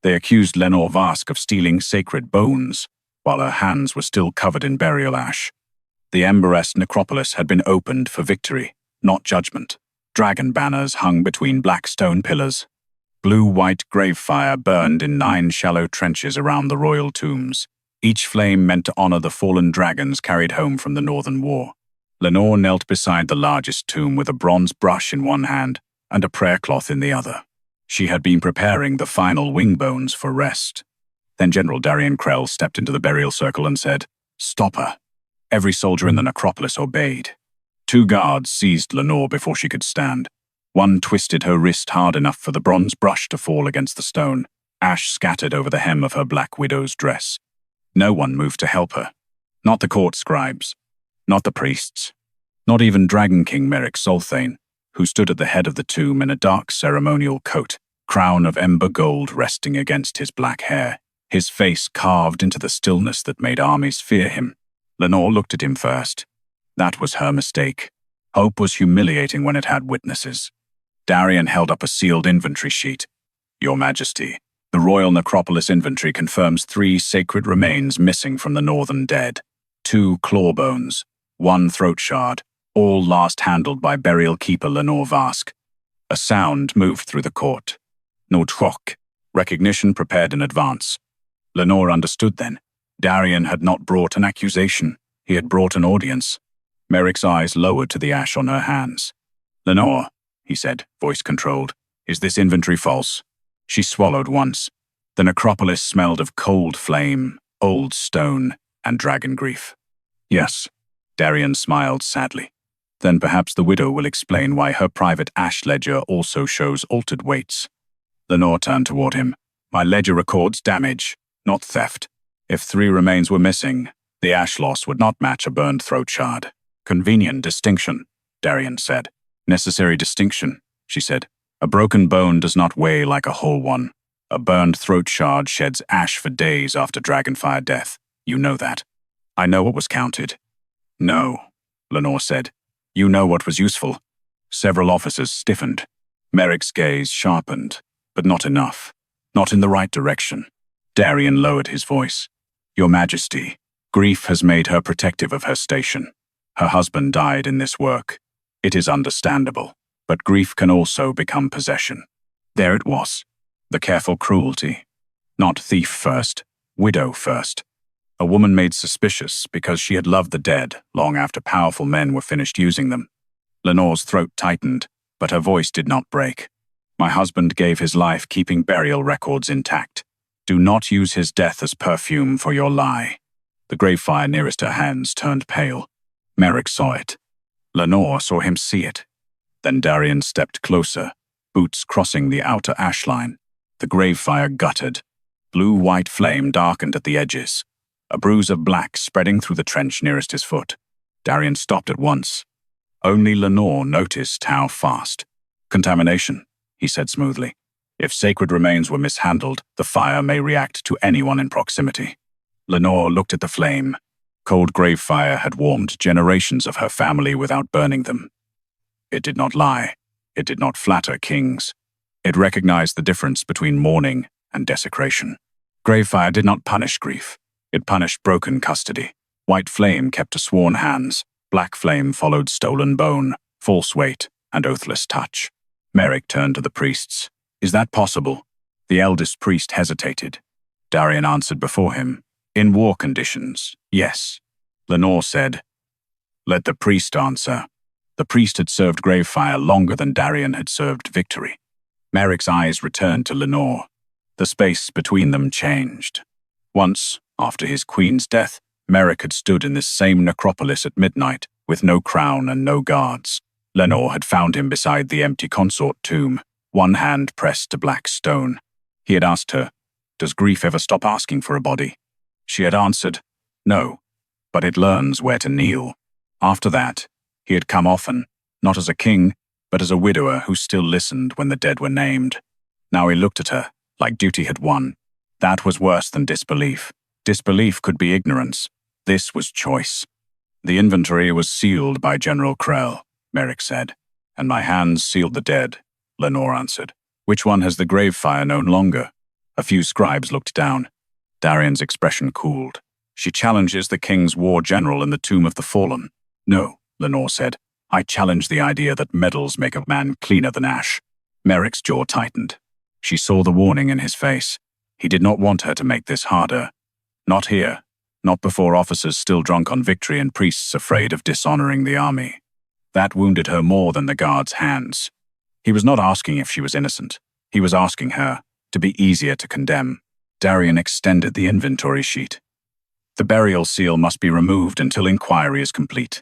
They accused Lenore Vask of stealing sacred bones, while her hands were still covered in burial ash. The Emberest necropolis had been opened for victory, not judgment. Dragon banners hung between black stone pillars. Blue-white gravefire burned in 9 shallow trenches around the royal tombs. Each flame meant to honor the fallen dragons carried home from the Northern War. Lenore knelt beside the largest tomb with a bronze brush in one hand and a prayer cloth in the other. She had been preparing the final wing bones for rest. Then General Darian Krell stepped into the burial circle and said, "Stop her." Every soldier in the necropolis obeyed. 2 guards seized Lenore before she could stand. One twisted her wrist hard enough for the bronze brush to fall against the stone. Ash scattered over the hem of her black widow's dress. No one moved to help her. Not the court scribes. Not the priests. Not even Dragon King Merrick Solthane, who stood at the head of the tomb in a dark ceremonial coat, crown of ember gold resting against his black hair, his face carved into the stillness that made armies fear him. Lenore looked at him first. That was her mistake. Hope was humiliating when it had witnesses. Darian held up a sealed inventory sheet. "Your Majesty, the Royal Necropolis inventory confirms 3 sacred remains missing from the northern dead. 2 claw bones, 1 throat shard, all last handled by burial keeper Lenore Vask." A sound moved through the court. Notchok, recognition prepared in advance. Lenore understood then. Darian had not brought an accusation. He had brought an audience. Merrick's eyes lowered to the ash on her hands. "Lenore," he said, voice controlled, "is this inventory false?" She swallowed once. The necropolis smelled of cold flame, old stone, and dragon grief. "Yes." Darian smiled sadly. "Then perhaps the widow will explain why her private ash ledger also shows altered weights." Lenore turned toward him. "My ledger records damage, not theft. If 3 remains were missing, the ash loss would not match a burned throat shard." "Convenient distinction," Darian said. "Necessary distinction," she said. "A broken bone does not weigh like a whole one. A burned throat shard sheds ash for days after dragonfire death. You know that." "I know what was counted." "No," Lenore said. "You know what was useful." Several officers stiffened. Merrick's gaze sharpened, but not enough. Not in the right direction. Darian lowered his voice. "Your Majesty, grief has made her protective of her station. Her husband died in this work. It is understandable, but grief can also become possession." There it was. The careful cruelty. Not thief first, widow first. A woman made suspicious because she had loved the dead long after powerful men were finished using them. Lenore's throat tightened, but her voice did not break. "My husband gave his life keeping burial records intact. Do not use his death as perfume for your lie." The gravefire nearest her hands turned pale. Merrick saw it. Lenore saw him see it. Then Darian stepped closer, boots crossing the outer ash line. The gravefire guttered. Blue-white flame darkened at the edges, a bruise of black spreading through the trench nearest his foot. Darian stopped at once. Only Lenore noticed how fast. "Contamination," he said smoothly. "If sacred remains were mishandled, the fire may react to anyone in proximity." Lenore looked at the flame. Cold gravefire had warmed generations of her family without burning them. It did not lie. It did not flatter kings. It recognized the difference between mourning and desecration. Gravefire did not punish grief. It punished broken custody. White flame kept to sworn hands. Black flame followed stolen bone, false weight, and oathless touch. Merrick turned to the priests. "Is that possible?" The eldest priest hesitated. Darian answered before him. "In war conditions, yes." Lenore said, "Let the priest answer." The priest had served Gravefire longer than Darian had served victory. Merrick's eyes returned to Lenore. The space between them changed. Once, after his queen's death, Merrick had stood in this same necropolis at midnight, with no crown and no guards. Lenore had found him beside the empty consort tomb, one hand pressed to black stone. He had asked her, "Does grief ever stop asking for a body?" She had answered, "No, but it learns where to kneel." After that, he had come often, not as a king, but as a widower who still listened when the dead were named. Now he looked at her, like duty had won. That was worse than disbelief. Disbelief could be ignorance. This was choice. "The inventory was sealed by General Krell," Merrick said. "And my hands sealed the dead," Lenore answered. "Which one has the Gravefire known longer?" A few scribes looked down. Darian's expression cooled. She challenges the king's war general in the tomb of the fallen. No, Lenore said. I challenge the idea that medals make a man cleaner than ash. Merrick's jaw tightened. She saw the warning in his face. He did not want her to make this harder. Not here. Not before officers still drunk on victory and priests afraid of dishonoring the army. That wounded her more than the guard's hands. He was not asking if she was innocent. He was asking her to be easier to condemn. Darian extended the inventory sheet. The burial seal must be removed until inquiry is complete.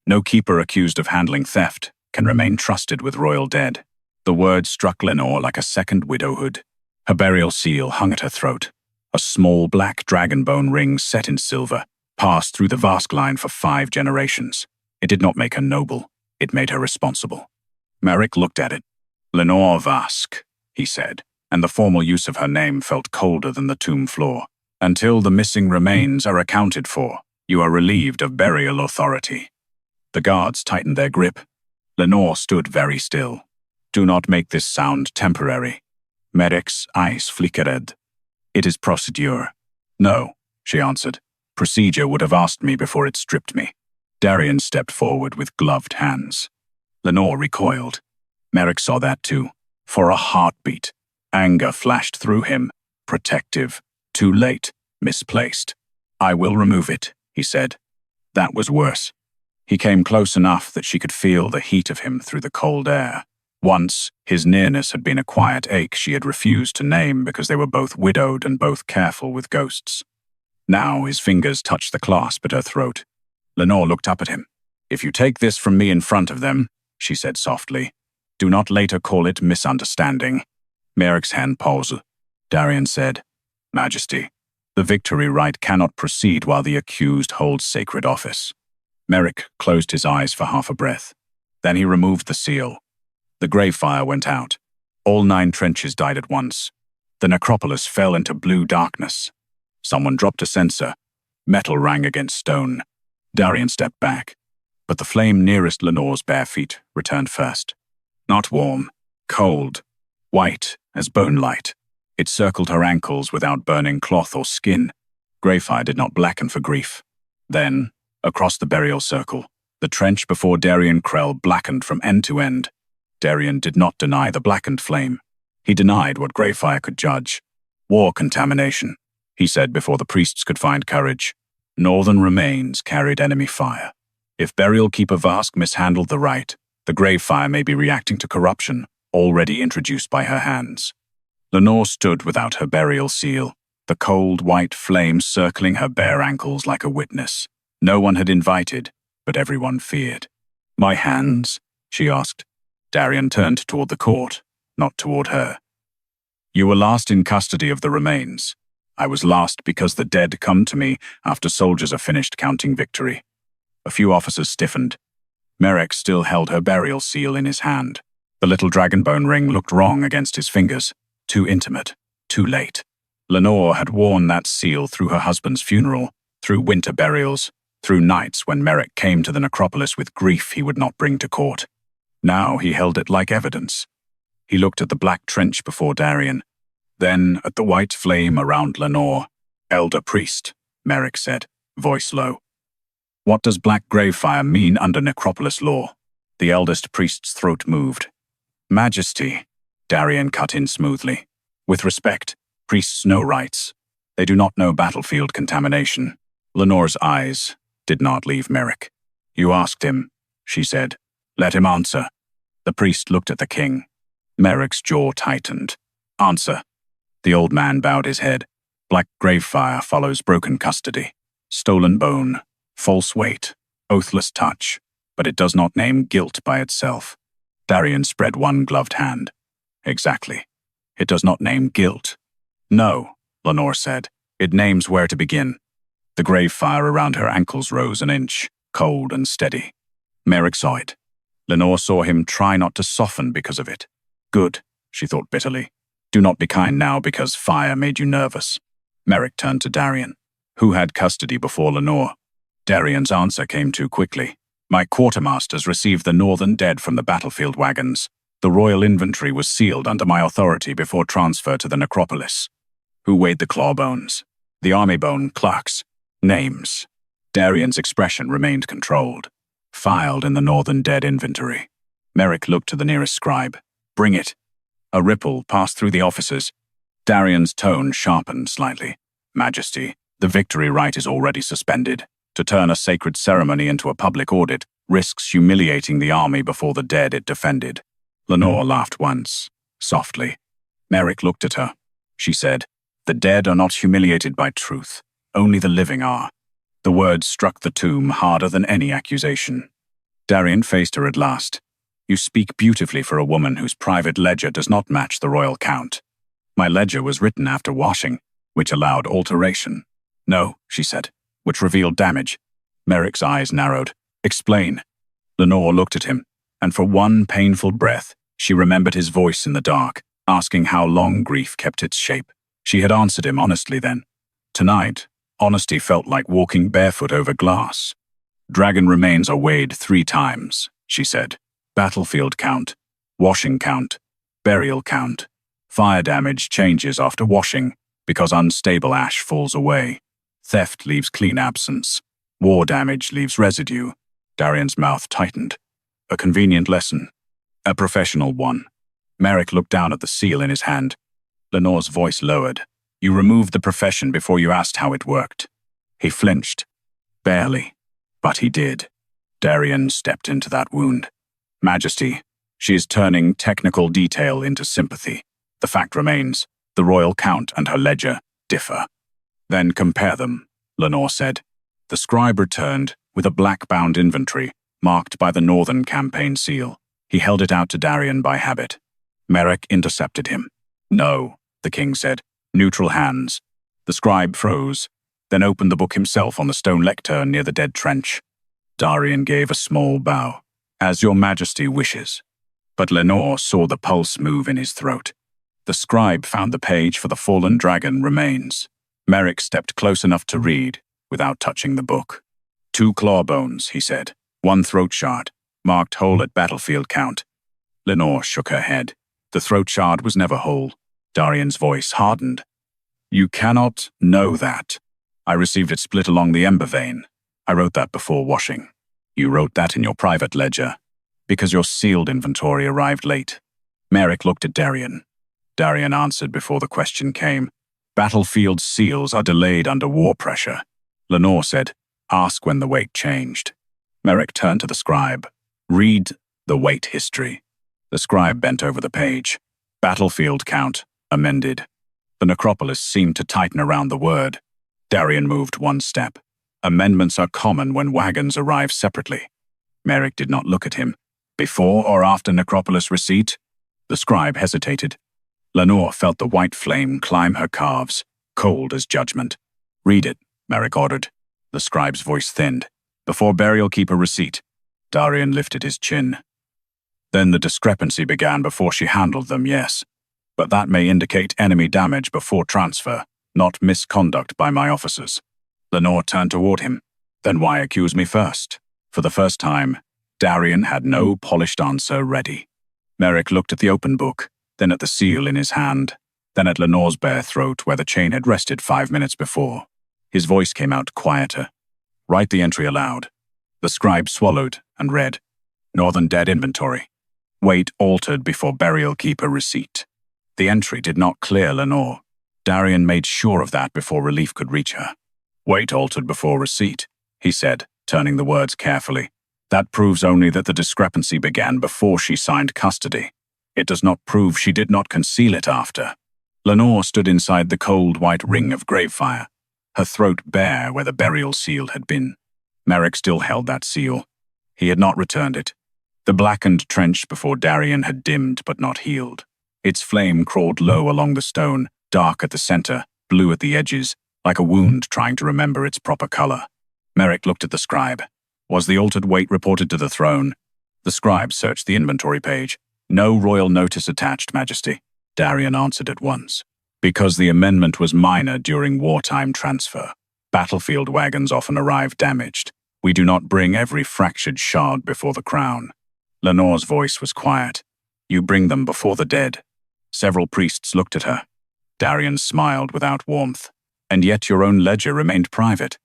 No keeper accused of handling theft can remain trusted with royal dead. The word struck Lenore like a second widowhood. Her burial seal hung at her throat. A small black dragon bone ring set in silver passed through the Vask line for 5 generations. It did not make her noble. It made her responsible. Merrick looked at it. Lenore Vask, he said, and the formal use of her name felt colder than the tomb floor. Until the missing remains are accounted for, you are relieved of burial authority. The guards tightened their grip. Lenore stood very still. Do not make this sound temporary. Merrick's eyes flickered. It is procedure. No, she answered. Procedure would have asked me before it stripped me. Darian stepped forward with gloved hands. Lenore recoiled. Merrick saw that too. For a heartbeat, anger flashed through him. Protective. Too late. Misplaced. I will remove it, he said. That was worse. He came close enough that she could feel the heat of him through the cold air. Once, his nearness had been a quiet ache she had refused to name because they were both widowed and both careful with ghosts. Now his fingers touched the clasp at her throat. Lenore looked up at him. If you take this from me in front of them, she said softly, do not later call it misunderstanding. Merrick's hand paused. Darian said, Majesty, the victory rite cannot proceed while the accused holds sacred office. Merrick closed his eyes for half a breath. Then he removed the seal. The Gravefire went out. All 9 trenches died at once. The necropolis fell into blue darkness. Someone dropped a censer. Metal rang against stone. Darian stepped back, but the flame nearest Lenore's bare feet returned first. Not warm, cold, white as bone light. It circled her ankles without burning cloth or skin. Gravefire did not blacken for grief. Then, across the burial circle, the trench before Darian Krell blackened from end to end. Darian did not deny the blackened flame. He denied what Gravefire could judge. War contamination, he said before the priests could find courage. Northern remains carried enemy fire. If Burial Keeper Vask mishandled the rite, the Gravefire may be reacting to corruption already introduced by her hands. Lenore stood without her burial seal, the cold white flame circling her bare ankles like a witness. No one had invited, but everyone feared. My hands? She asked. Darian turned toward the court, not toward her. You were last in custody of the remains. I was last because the dead come to me after soldiers are finished counting victory. A few officers stiffened. Merrick still held her burial seal in his hand. The little dragonbone ring looked wrong against his fingers. Too intimate. Too late. Lenore had worn that seal through her husband's funeral, through winter burials, through nights when Merrick came to the necropolis with grief he would not bring to court. Now he held it like evidence. He looked at the black trench before Darian, then at the white flame around Lenore. Elder priest, Merrick said, voice low. What does black Gravefire mean under necropolis law? The eldest priest's throat moved. Majesty, Darian cut in smoothly. With respect, priests know rights. They do not know battlefield contamination. Lenore's eyes did not leave Merrick. You asked him, she said. Let him answer. The priest looked at the king. Merrick's jaw tightened. Answer. The old man bowed his head. Black Gravefire follows broken custody. Stolen bone. False weight. Oathless touch. But it does not name guilt by itself. Darian spread one gloved hand. Exactly. It does not name guilt. No, Lenore said. It names where to begin. The Gravefire around her ankles rose an inch, cold and steady. Merrick saw it. Lenore saw him try not to soften because of it. Good, she thought bitterly. Do not be kind now because fire made you nervous. Merrick turned to Darian. Who had custody before Lenore? Darian's answer came too quickly. My quartermasters received the northern dead from the battlefield wagons. The royal inventory was sealed under my authority before transfer to the necropolis. Who weighed the claw bones? The army bone clerks. Names. Darian's expression remained controlled. Filed in the northern dead inventory. Merrick looked to the nearest scribe. Bring it. A ripple passed through the officers. Darian's tone sharpened slightly. Majesty, the victory rite is already suspended. To turn a sacred ceremony into a public audit risks humiliating the army before the dead it defended. Lenore laughed once, softly. Merrick looked at her. She said, The dead are not humiliated by truth. Only the living are. The words struck the tomb harder than any accusation. Darian faced her at last. You speak beautifully for a woman whose private ledger does not match the royal count. My ledger was written after washing, which allowed alteration. No, she said, which revealed damage. Merrick's eyes narrowed. Explain. Lenore looked at him, and for one painful breath, she remembered his voice in the dark, asking how long grief kept its shape. She had answered him honestly then. Tonight, honesty felt like walking barefoot over glass. Dragon remains are weighed 3 times, she said. Battlefield count, washing count, burial count. Fire damage changes after washing because unstable ash falls away. Theft leaves clean absence. War damage leaves residue. Darian's mouth tightened. A convenient lesson. A professional one. Merrick looked down at the seal in his hand. Lenore's voice lowered. You removed the profession before you asked how it worked. He flinched. Barely. But he did. Darian stepped into that wound. Majesty, she is turning technical detail into sympathy. The fact remains, the royal count and her ledger differ. Then compare them, Lenore said. The scribe returned with a black-bound inventory marked by the Northern Campaign seal. He held it out to Darian by habit. Merrick intercepted him. No, the king said. Neutral hands. The scribe froze, then opened the book himself on the stone lectern near the dead trench. Darian gave a small bow. As your majesty wishes. But Lenore saw the pulse move in his throat. The scribe found the page for the fallen dragon remains. Merrick stepped close enough to read, without touching the book. 2 claw bones, he said. 1 throat shard, marked whole at battlefield count. Lenore shook her head. The throat shard was never whole. Darian's voice hardened. You cannot know that. I received it split along the ember vein. I wrote that before washing. You wrote that in your private ledger, because your sealed inventory arrived late. Merrick looked at Darian. Darian answered before the question came. Battlefield seals are delayed under war pressure. Lenore said, ask when the weight changed. Merrick turned to the scribe. Read the weight history. The scribe bent over the page. Battlefield count, amended. The necropolis seemed to tighten around the word. Darian moved 1 step. Amendments are common when wagons arrive separately. Merrick did not look at him. Before or after necropolis receipt? The scribe hesitated. Lenore felt the white flame climb her calves, cold as judgment. Read it, Merrick ordered. The scribe's voice thinned. Before burial keeper receipt. Darian lifted his chin. Then the discrepancy began before she handled them, yes. But that may indicate enemy damage before transfer, not misconduct by my officers. Lenore turned toward him. Then why accuse me first? For the first time, Darian had no polished answer ready. Merrick looked at the open book, then at the seal in his hand, then at Lenore's bare throat where the chain had rested 5 minutes before. His voice came out quieter. Write the entry aloud. The scribe swallowed and read. Northern dead inventory. Weight altered before burial keeper receipt. The entry did not clear Lenore. Darian made sure of that before relief could reach her. Weight altered before receipt, he said, turning the words carefully. That proves only that the discrepancy began before she signed custody. It does not prove she did not conceal it after. Lenore stood inside the cold white ring of Gravefire, her throat bare where the burial seal had been. Merrick still held that seal. He had not returned it. The blackened trench before Darian had dimmed but not healed. Its flame crawled low along the stone, dark at the center, blue at the edges, like a wound trying to remember its proper color. Merrick looked at the scribe. Was the altered weight reported to the throne? The scribe searched the inventory page. No royal notice attached, Majesty. Darian answered at once. Because the amendment was minor during wartime transfer. Battlefield wagons often arrive damaged. We do not bring every fractured shard before the crown. Lenore's voice was quiet. You bring them before the dead. Several priests looked at her. Darian smiled without warmth. And yet your own ledger remained private.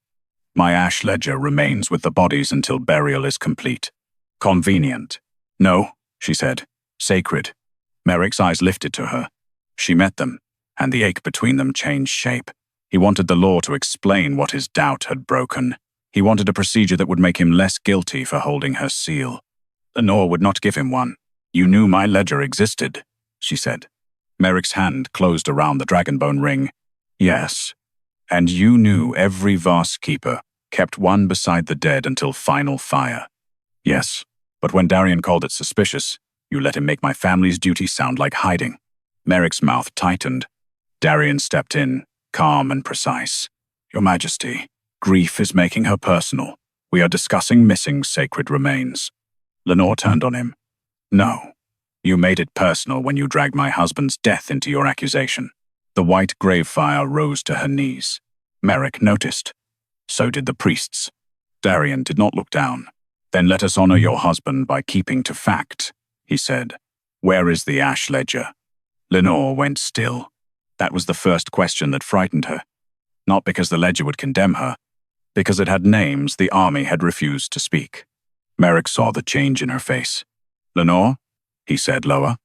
My ash ledger remains with the bodies until burial is complete. Convenient. No, she said. Sacred. Merrick's eyes lifted to her. She met them, and the ache between them changed shape. He wanted the law to explain what his doubt had broken. He wanted a procedure that would make him less guilty for holding her seal. Lenore would not give him one. You knew my ledger existed, she said. Merrick's hand closed around the dragonbone ring. Yes. And you knew every Vask keeper kept one beside the dead until final fire. Yes. But when Darian called it suspicious, you let him make my family's duty sound like hiding. Merrick's mouth tightened. Darian stepped in, calm and precise. Your Majesty, grief is making her personal. We are discussing missing sacred remains. Lenore turned on him. No. You made it personal when you dragged my husband's death into your accusation. The white Gravefire rose to her knees. Merrick noticed. So did the priests. Darian did not look down. Then let us honor your husband by keeping to fact, he said. Where is the ash ledger? Lenore went still. That was the first question that frightened her. Not because the ledger would condemn her, because it had names the army had refused to speak. Merrick saw the change in her face. Lenore? He said lower.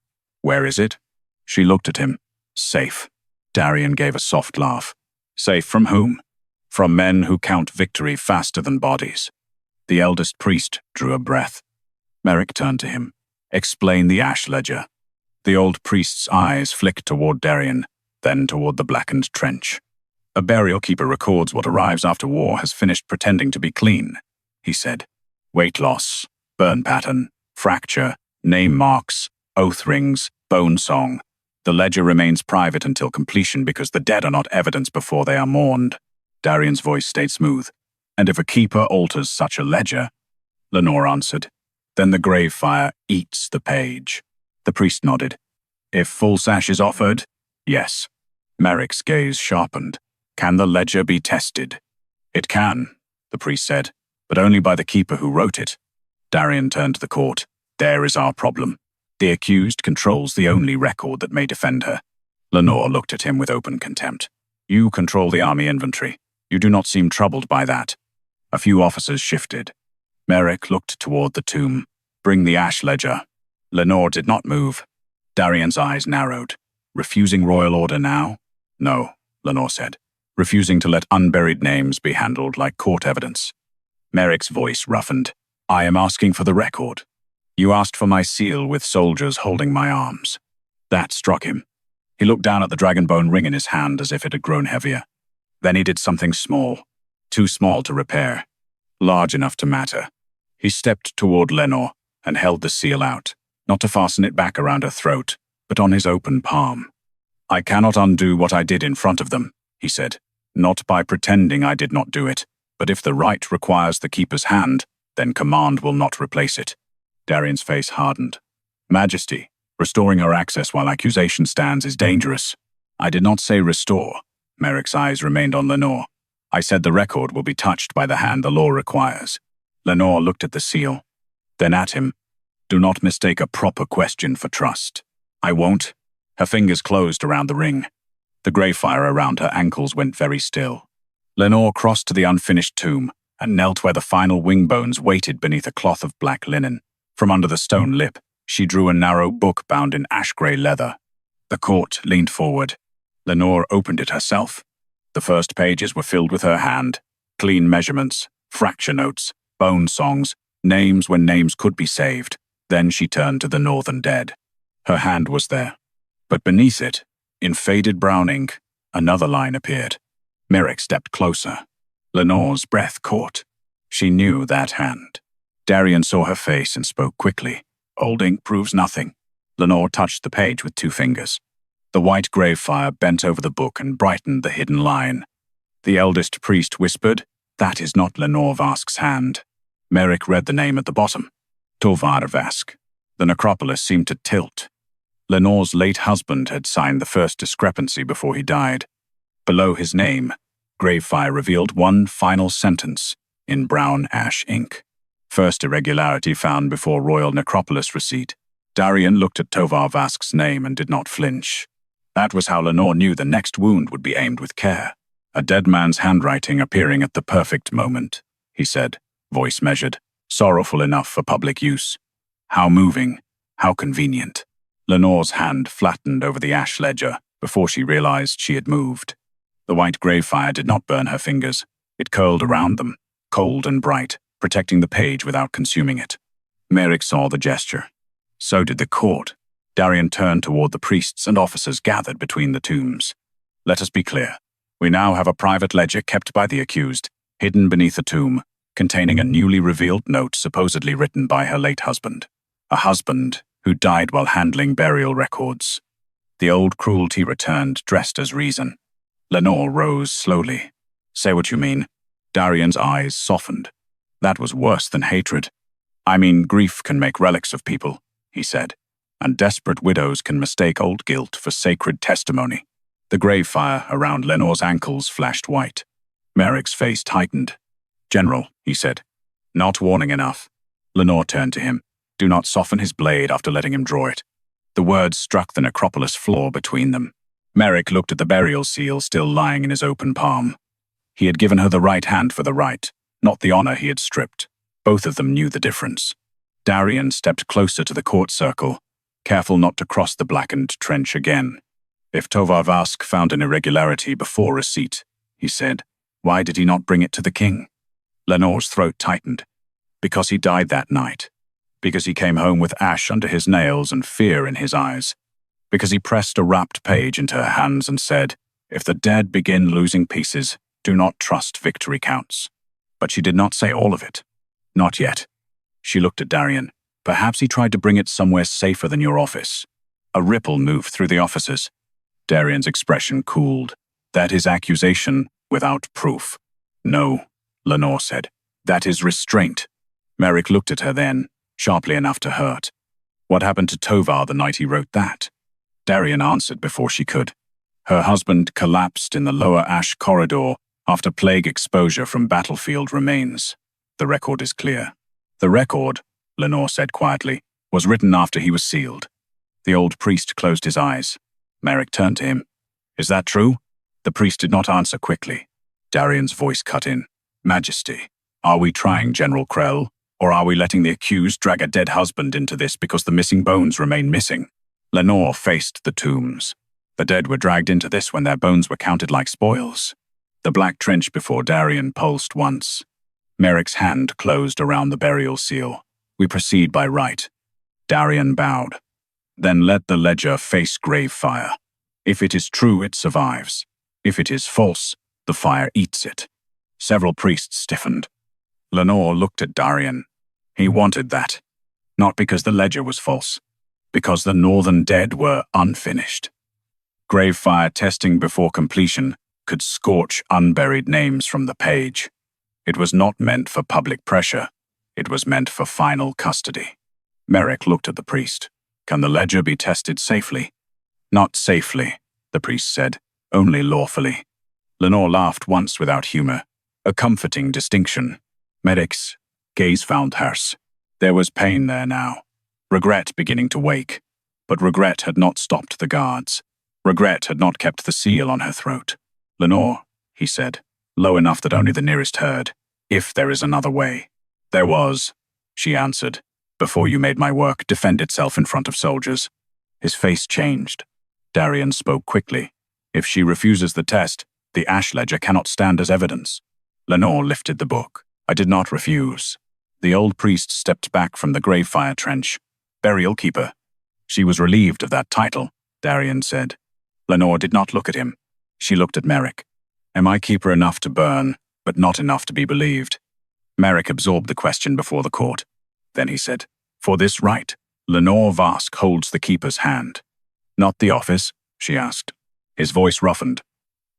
Where is it? She looked at him. Safe. Darian gave a soft laugh. Safe from whom? From men who count victory faster than bodies. The eldest priest drew a breath. Merrick turned to him. Explain the ash ledger. The old priest's eyes flicked toward Darian, then toward the blackened trench. A burial keeper records what arrives after war has finished pretending to be clean, he said. Weight loss, burn pattern, fracture, name marks, oath rings, bone song. The ledger remains private until completion because the dead are not evidence before they are mourned. Darian's voice stayed smooth. And if a keeper alters such a ledger, Lenore answered, then the Gravefire eats the page. The priest nodded. If full sash is offered, yes. Merrick's gaze sharpened. Can the ledger be tested? It can, the priest said, but only by the keeper who wrote it. Darian turned to the court. There is our problem. The accused controls the only record that may defend her. Lenore looked at him with open contempt. You control the army inventory. You do not seem troubled by that. A few officers shifted. Merrick looked toward the tomb. Bring the ash ledger. Lenore did not move. Darian's eyes narrowed. Refusing royal order now? No, Lenore said. Refusing to let unburied names be handled like court evidence. Merrick's voice roughened. I am asking for the record. You asked for my seal with soldiers holding my arms. That struck him. He looked down at the dragonbone ring in his hand as if it had grown heavier. Then he did something small. Too small to repair. Large enough to matter. He stepped toward Lenore and held the seal out, not to fasten it back around her throat, but on his open palm. I cannot undo what I did in front of them, he said. Not by pretending I did not do it, but if the right requires the keeper's hand, then command will not replace it. Darian's face hardened. Majesty, restoring her access while accusation stands is dangerous. I did not say restore. Merrick's eyes remained on Lenore. I said the record will be touched by the hand the law requires. Lenore looked at the seal, then at him. Do not mistake a proper question for trust. I won't. Her fingers closed around the ring. The Gravefire around her ankles went very still. Lenore crossed to the unfinished tomb and knelt where the final wing bones waited beneath a cloth of black linen. From under the stone lip, she drew a narrow book bound in ash-gray leather. The court leaned forward. Lenore opened it herself. The first pages were filled with her hand. Clean measurements, fracture notes, bone songs, names when names could be saved. Then she turned to the northern dead. Her hand was there. But beneath it, in faded brown ink, another line appeared. Merrick stepped closer. Lenore's breath caught. She knew that hand. Darian saw her face and spoke quickly. Old ink proves nothing. Lenore touched the page with 2 fingers. The white Gravefire bent over the book and brightened the hidden line. The eldest priest whispered, That is not Lenore Vask's hand. Merrick read the name at the bottom. Lenore Vask. The necropolis seemed to tilt. Lenore's late husband had signed the first discrepancy before he died. Below his name, Gravefire revealed one final sentence in brown ash ink. First irregularity found before royal necropolis receipt. Darian looked at Lenore Vask's name and did not flinch. That was how Lenore knew the next wound would be aimed with care. A dead man's handwriting appearing at the perfect moment, he said, voice measured, sorrowful enough for public use. How moving, how convenient. Lenore's hand flattened over the ash ledger before she realized she had moved. The white Gravefire did not burn her fingers. It curled around them, cold and bright, protecting the page without consuming it. Merrick saw the gesture. So did the court. Darian turned toward the priests and officers gathered between the tombs. Let us be clear. We now have a private ledger kept by the accused, hidden beneath a tomb, containing a newly revealed note supposedly written by her late husband. A husband who died while handling burial records. The old cruelty returned, dressed as reason. Lenore rose slowly. Say what you mean. Darian's eyes softened. That was worse than hatred. I mean, grief can make relics of people, he said, and desperate widows can mistake old guilt for sacred testimony. The Gravefire around Lenore's ankles flashed white. Merrick's face tightened. General, he said. Not warning enough. Lenore turned to him. Do not soften his blade after letting him draw it. The words struck the necropolis floor between them. Merrick looked at the burial seal still lying in his open palm. He had given her the right hand for the right, not the honor he had stripped. Both of them knew the difference. Darian stepped closer to the court circle, careful not to cross the blackened trench again. If Lenore Vask found an irregularity before receipt, he said, why did he not bring it to the king? Lenore's throat tightened. Because he died that night. Because he came home with ash under his nails and fear in his eyes. Because he pressed a wrapped page into her hands and said, if the dead begin losing pieces, do not trust victory counts. But she did not say all of it. Not yet. She looked at Darian. Perhaps he tried to bring it somewhere safer than your office. A ripple moved through the offices. Darian's expression cooled. That is accusation without proof. No, Lenore said. That is restraint. Merrick looked at her then, sharply enough to hurt. What happened to Tovar the night he wrote that? Darian answered before she could. Her husband collapsed in the lower ash corridor after plague exposure from battlefield remains. The record is clear. The record, Lenore said quietly, was written after he was sealed. The old priest closed his eyes. Merrick turned to him. Is that true? The priest did not answer quickly. Darian's voice cut in. Majesty, are we trying General Krell, or are we letting the accused drag a dead husband into this because the missing bones remain missing? Lenore faced the tombs. The dead were dragged into this when their bones were counted like spoils. The black trench before Darian pulsed once. Merrick's hand closed around the burial seal. We proceed by right. Darian bowed. Then let the ledger face Gravefire. If it is true, it survives. If it is false, the fire eats it. Several priests stiffened. Lenore looked at Darian. He wanted that. Not because the ledger was false. Because the northern dead were unfinished. Gravefire testing before completion could scorch unburied names from the page. It was not meant for public pressure. It was meant for final custody. Merrick looked at the priest. Can the ledger be tested safely? Not safely, the priest said, only lawfully. Lenore laughed once without humor, a comforting distinction. Merrick's gaze found hers. There was pain there now, regret beginning to wake. But regret had not stopped the guards. Regret had not kept the seal on her throat. Lenore, he said, low enough that only the nearest heard, if there is another way. There was, she answered. Before you made my work defend itself in front of soldiers. His face changed. Darian spoke quickly. If she refuses the test, the ash ledger cannot stand as evidence. Lenore lifted the book. I did not refuse. The old priest stepped back from the Gravefire trench. Burial keeper. She was relieved of that title, Darian said. Lenore did not look at him. She looked at Merrick. Am I keeper enough to burn, but not enough to be believed? Merrick absorbed the question before the court. Then he said, for this right, Lenore Vask holds the keeper's hand. Not the office, she asked. His voice roughened.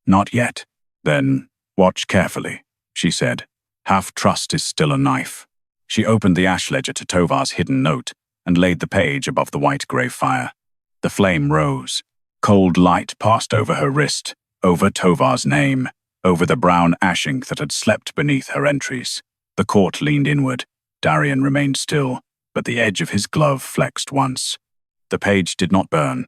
Not yet. Then, watch carefully, she said. Half trust is still a knife. She opened the ash ledger to Tovar's hidden note and laid the page above the white Gravefire. The flame rose. Cold light passed over her wrist, over Tovar's name, over the brown ash ink that had slept beneath her entries. The court leaned inward. Darian remained still, but the edge of his glove flexed once. The page did not burn.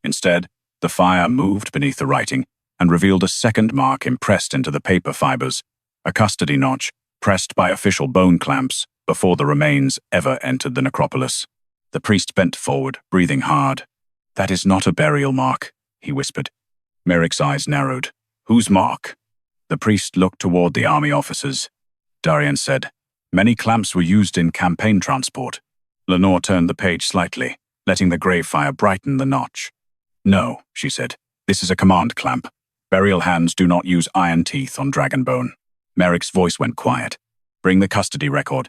Instead, The fire moved beneath the writing and revealed a second mark impressed into the paper fibers, a custody notch pressed by official bone clamps before the remains ever entered the necropolis. The priest bent forward, breathing hard. "That is not a burial mark," he whispered. Merrick's eyes narrowed. "Whose mark?" The priest looked toward the army officers. Darian said, "Many clamps were used in campaign transport." Lenore turned the page slightly, letting the Gravefire brighten the notch. "No," she said. "This is a command clamp. Burial hands do not use iron teeth on dragonbone." Merrick's voice went quiet. "Bring the custody record."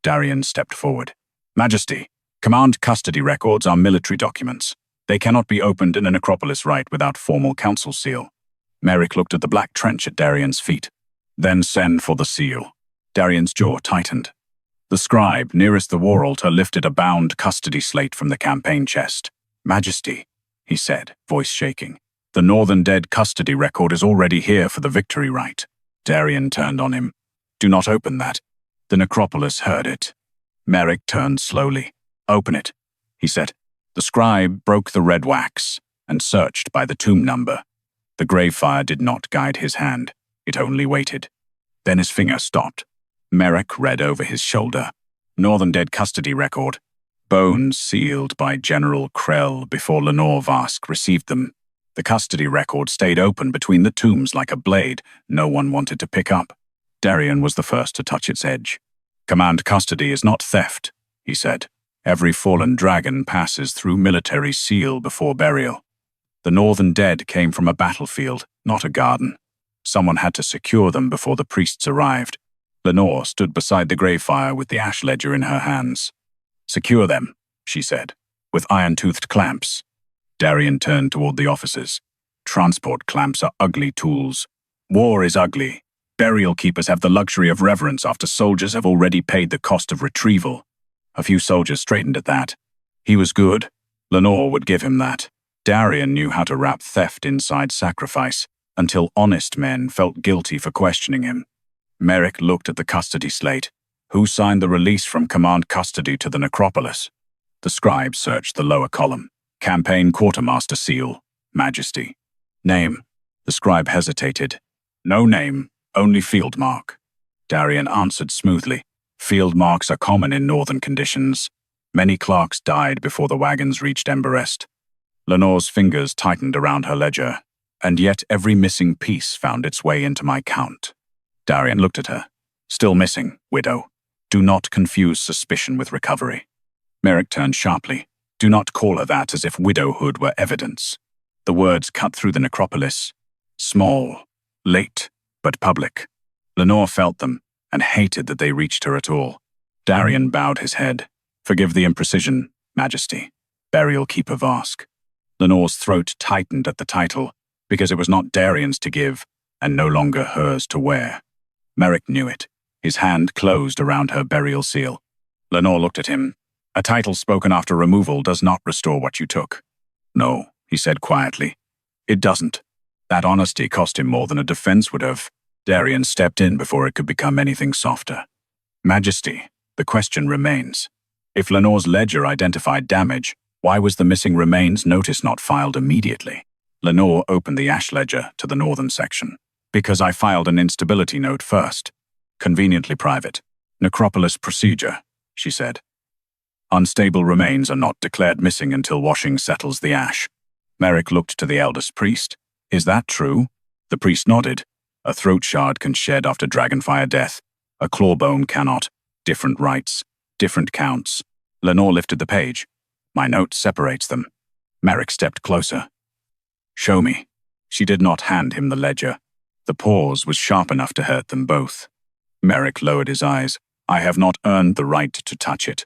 Darian stepped forward. "Majesty, command custody records are military documents. They cannot be opened in a necropolis rite without formal council seal." Merrick looked at the black trench at Darian's feet. "Then send for the seal." Darian's jaw tightened. The scribe nearest the war altar lifted a bound custody slate from the campaign chest. "Majesty," he said, voice shaking, "the Northern Dead custody record is already here for the victory rite." Darian turned on him. "Do not open that." The necropolis heard it. Merrick turned slowly. "Open it," he said. The scribe broke the red wax and searched by the tomb number. The Gravefire did not guide his hand. It only waited. Then his finger stopped. Merrick read over his shoulder. "Northern Dead custody record. Bones sealed by General Krell before Lenore Vask received them. The custody record stayed open between the tombs like a blade no one wanted to pick up." Darian was the first to touch its edge. "Command custody is not theft," he said. "Every fallen dragon passes through military seal before burial. The Northern Dead came from a battlefield, not a garden. Someone had to secure them before the priests arrived." Lenore stood beside the Gravefire with the ash ledger in her hands. "Secure them," she said, "with iron-toothed clamps." Darian turned toward the officers. "Transport clamps are ugly tools. War is ugly. Burial keepers have the luxury of reverence after soldiers have already paid the cost of retrieval." A few soldiers straightened at that. He was good. Lenore would give him that. Darian knew how to wrap theft inside sacrifice, until honest men felt guilty for questioning him. Merrick looked at the custody slate. Who signed the release from command custody to the necropolis? The scribe searched the lower column. Campaign quartermaster seal, Majesty. Name. The scribe hesitated. No name, only field mark. Darian answered smoothly. Field marks are common in northern conditions. Many clerks died before the wagons reached Emberest. Lenore's fingers tightened around her ledger, and yet every missing piece found its way into my count. Darian looked at her. "Still missing, widow. Do not confuse suspicion with recovery." Merrick turned sharply. "Do not call her that as if widowhood were evidence." The words cut through the necropolis. Small, late, but public. Lenore felt them, and hated that they reached her at all. Darian bowed his head. "Forgive the imprecision, Majesty. Burial Keeper Vask." Lenore's throat tightened at the title, because it was not Darian's to give, and no longer hers to wear. Merrick knew it. His hand closed around her burial seal. Lenore looked at him. "A title spoken after removal does not restore what you took." "No," he said quietly. "It doesn't. That honesty cost him more than a defense would have." Darian stepped in before it could become anything softer. "Majesty, the question remains. If Lenore's ledger identified damage, why was the missing remains notice not filed immediately?" Lenore opened the ash ledger to the northern section. "Because I filed an instability note first. Conveniently private. Necropolis procedure," she said. "Unstable remains are not declared missing until washing settles the ash." Merrick looked to the eldest priest. "Is that true?" The priest nodded. "A throat shard can shed after dragonfire death. A clawbone cannot. Different rites, different counts." Lenore lifted the page. "My note separates them." Merrick stepped closer. "Show me." She did not hand him the ledger. The pause was sharp enough to hurt them both. Merrick lowered his eyes. "I have not earned the right to touch it."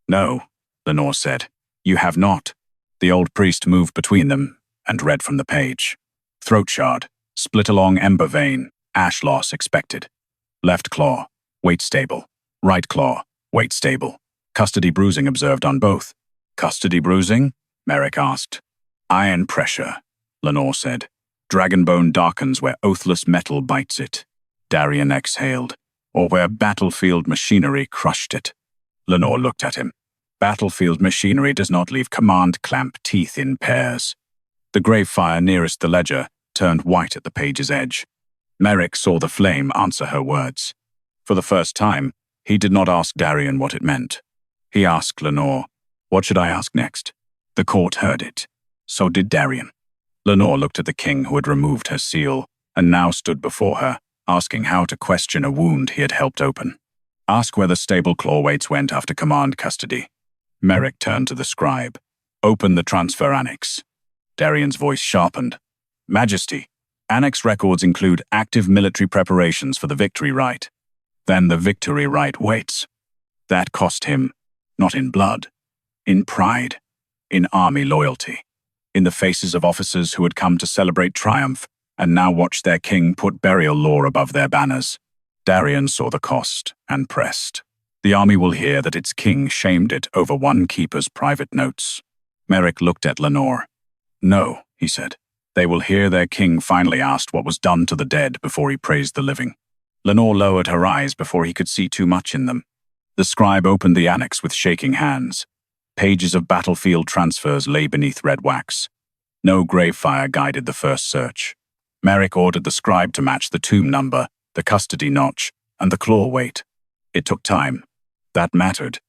"No," Lenore said. "You have not." The old priest moved between them and read from the page. "Throat shard. Split along ember vein. Ash loss expected. Left claw. Weight stable. Right claw. Weight stable. Custody bruising observed on both." "Custody bruising?" Merrick asked. "Iron pressure," Lenore said. "Dragonbone darkens where oathless metal bites it." Darian exhaled. "Or where battlefield machinery crushed it." Lenore looked at him. "Battlefield machinery does not leave command clamp teeth in pairs." The Gravefire nearest the ledger turned white at the page's edge. Merrick saw the flame answer her words. For the first time, he did not ask Darian what it meant. He asked Lenore, "What should I ask next?" The court heard it. So did Darian. Lenore looked at the king who had removed her seal and now stood before her, asking how to question a wound he had helped open. Ask where the stable clawweights went after command custody. Merrick turned to the scribe. Open the transfer annex. Darian's voice sharpened. Majesty, annex records include active military preparations for the victory rite. Then the victory rite waits. That cost him, not in blood, in pride, in army loyalty, in the faces of officers who had come to celebrate triumph and now watched their king put burial law above their banners. Darian saw the cost and pressed. The army will hear that its king shamed it over one keeper's private notes. Merrick looked at Lenore. No, he said. They will hear their king finally asked what was done to the dead before he praised the living. Lenore lowered her eyes before he could see too much in them. The scribe opened the annex with shaking hands. Pages of battlefield transfers lay beneath red wax. No Gravefire guided the first search. Merrick ordered the scribe to match the tomb number, the custody notch, and the claw weight. It took time. That mattered.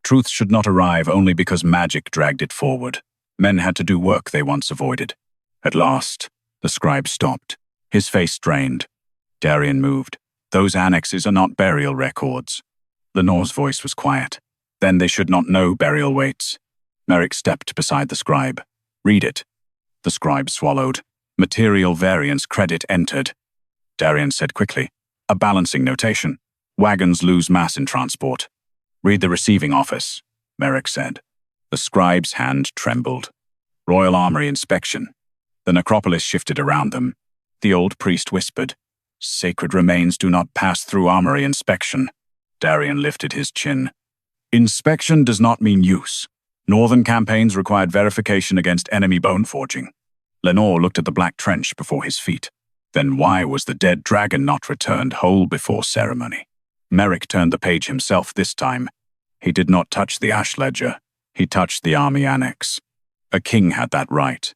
Truth should not arrive only because magic dragged it forward. Men had to do work they once avoided. At last, the scribe stopped, his face strained. Darian moved. Those annexes are not burial records. Lenore's voice was quiet. Then they should not know burial weights. Merrick stepped beside the scribe. Read it. The scribe swallowed. Material variance credit entered. Darian said quickly. A balancing notation. Wagons lose mass in transport. Read the receiving office, Merrick said. The scribe's hand trembled. Royal Armory inspection. The necropolis shifted around them. The old priest whispered, Sacred remains do not pass through armory inspection. Darian lifted his chin. Inspection does not mean use. Northern campaigns required verification against enemy bone forging. Lenore looked at the black trench before his feet. Then why was the dead dragon not returned whole before ceremony? Merrick turned the page himself this time. He did not touch the ash ledger. He touched the army annex. A king had that right.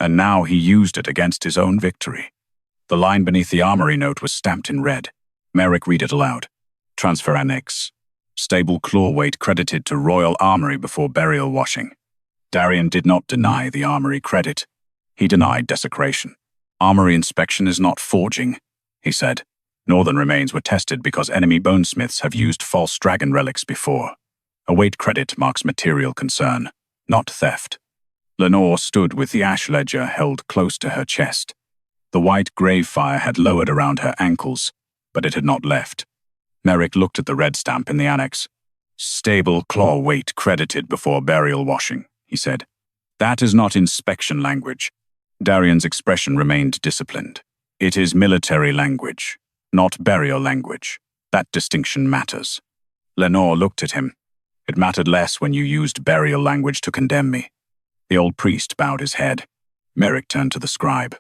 And now he used it against his own victory. The line beneath the armory note was stamped in red. Merrick read it aloud. Transfer annex. Stable claw weight credited to Royal Armory before burial washing. Darian did not deny the armory credit. He denied desecration. Armory inspection is not forging, he said. Northern remains were tested because enemy bonesmiths have used false dragon relics before. A weight credit marks material concern, not theft. Lenore stood with the ash ledger held close to her chest. The white Gravefire had lowered around her ankles, but it had not left. Merrick looked at the red stamp in the annex. Stable claw weight credited before burial washing, he said. That is not inspection language. Darian's expression remained disciplined. It is military language, not burial language. That distinction matters. Lenore looked at him. It mattered less when you used burial language to condemn me. The old priest bowed his head. Merrick turned to the scribe.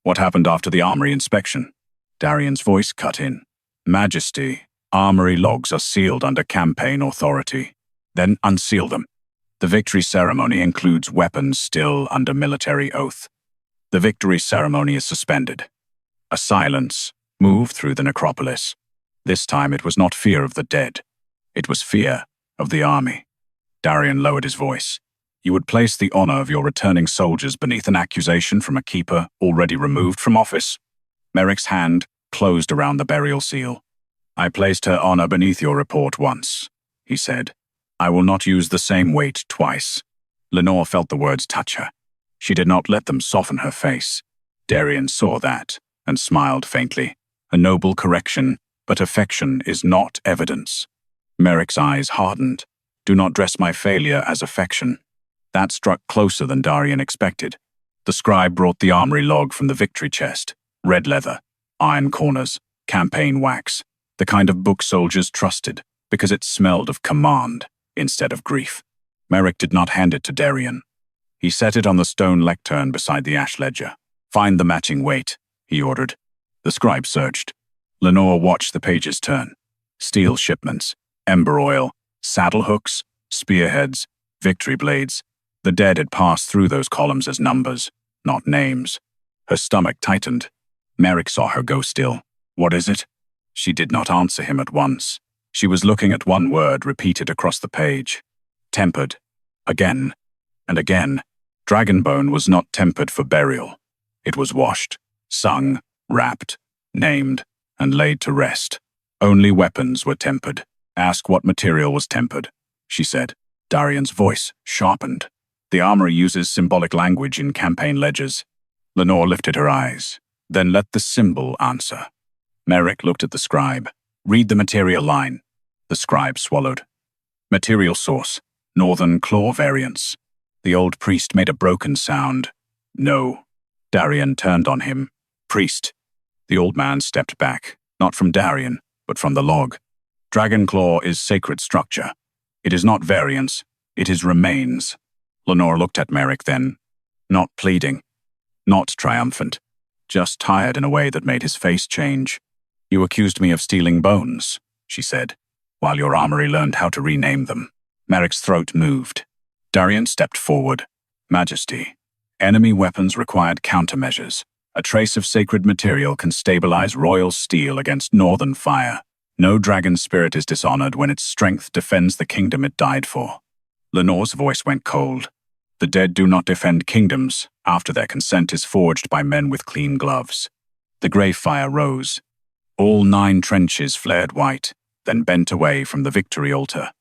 What happened after the armory inspection? Darian's voice cut in. Majesty, armory logs are sealed under campaign authority. Then unseal them. The victory ceremony includes weapons still under military oath. The victory ceremony is suspended. A silence moved through the necropolis. This time it was not fear of the dead. It was fear of the army. Darian lowered his voice. You would place the honor of your returning soldiers beneath an accusation from a keeper already removed from office? Merrick's hand closed around the burial seal. I placed her honor beneath your report once, he said. I will not use the same weight twice. Lenore felt the words touch her. She did not let them soften her face. Darian saw that and smiled faintly. A noble correction, but affection is not evidence. Merrick's eyes hardened. Do not dress my failure as affection. That struck closer than Darian expected. The scribe brought the armory log from the victory chest. Red leather, iron corners, campaign wax. The kind of book soldiers trusted, because it smelled of command instead of grief. Merrick did not hand it to Darian. He set it on the stone lectern beside the ash ledger. Find the matching weight, he ordered. The scribe searched. Lenore watched the pages turn. Steel shipments, ember oil, saddle hooks, spearheads, victory blades. The dead had passed through those columns as numbers. not names. Her stomach tightened. Merrick saw her go still. "What is it?" She did not answer him at once. She was looking at one word repeated across the page. Tempered. Again. And again. Dragonbone was not tempered for burial. It was washed, sung, wrapped, named, and laid to rest. Only weapons were tempered. "Ask what material was tempered," she said. Darian's voice sharpened. "The armory uses symbolic language in campaign ledgers." Lenore lifted her eyes. "Then let the symbol answer." Merrick looked at the scribe. "Read the material line." The scribe swallowed. "Material source, Northern Claw variants." The old priest made a broken sound. "No." Darian turned on him. "Priest." The old man stepped back, not from Darian, but from the log. "Dragon Claw is sacred structure. It is not variance, it is remains." Lenore looked at Merrick then, not pleading, not triumphant, just tired in a way that made his face change. "You accused me of stealing bones," she said, "while your armory learned how to rename them." Merrick's throat moved. Darian stepped forward. "Majesty, enemy weapons required countermeasures. A trace of sacred material can stabilize royal steel against northern fire. No dragon spirit is dishonored when its strength defends the kingdom it died for." Lenore's voice went cold. "The dead do not defend kingdoms after their consent is forged by men with clean gloves." The Gravefire rose. All 9 trenches flared white, then bent away from the victory altar.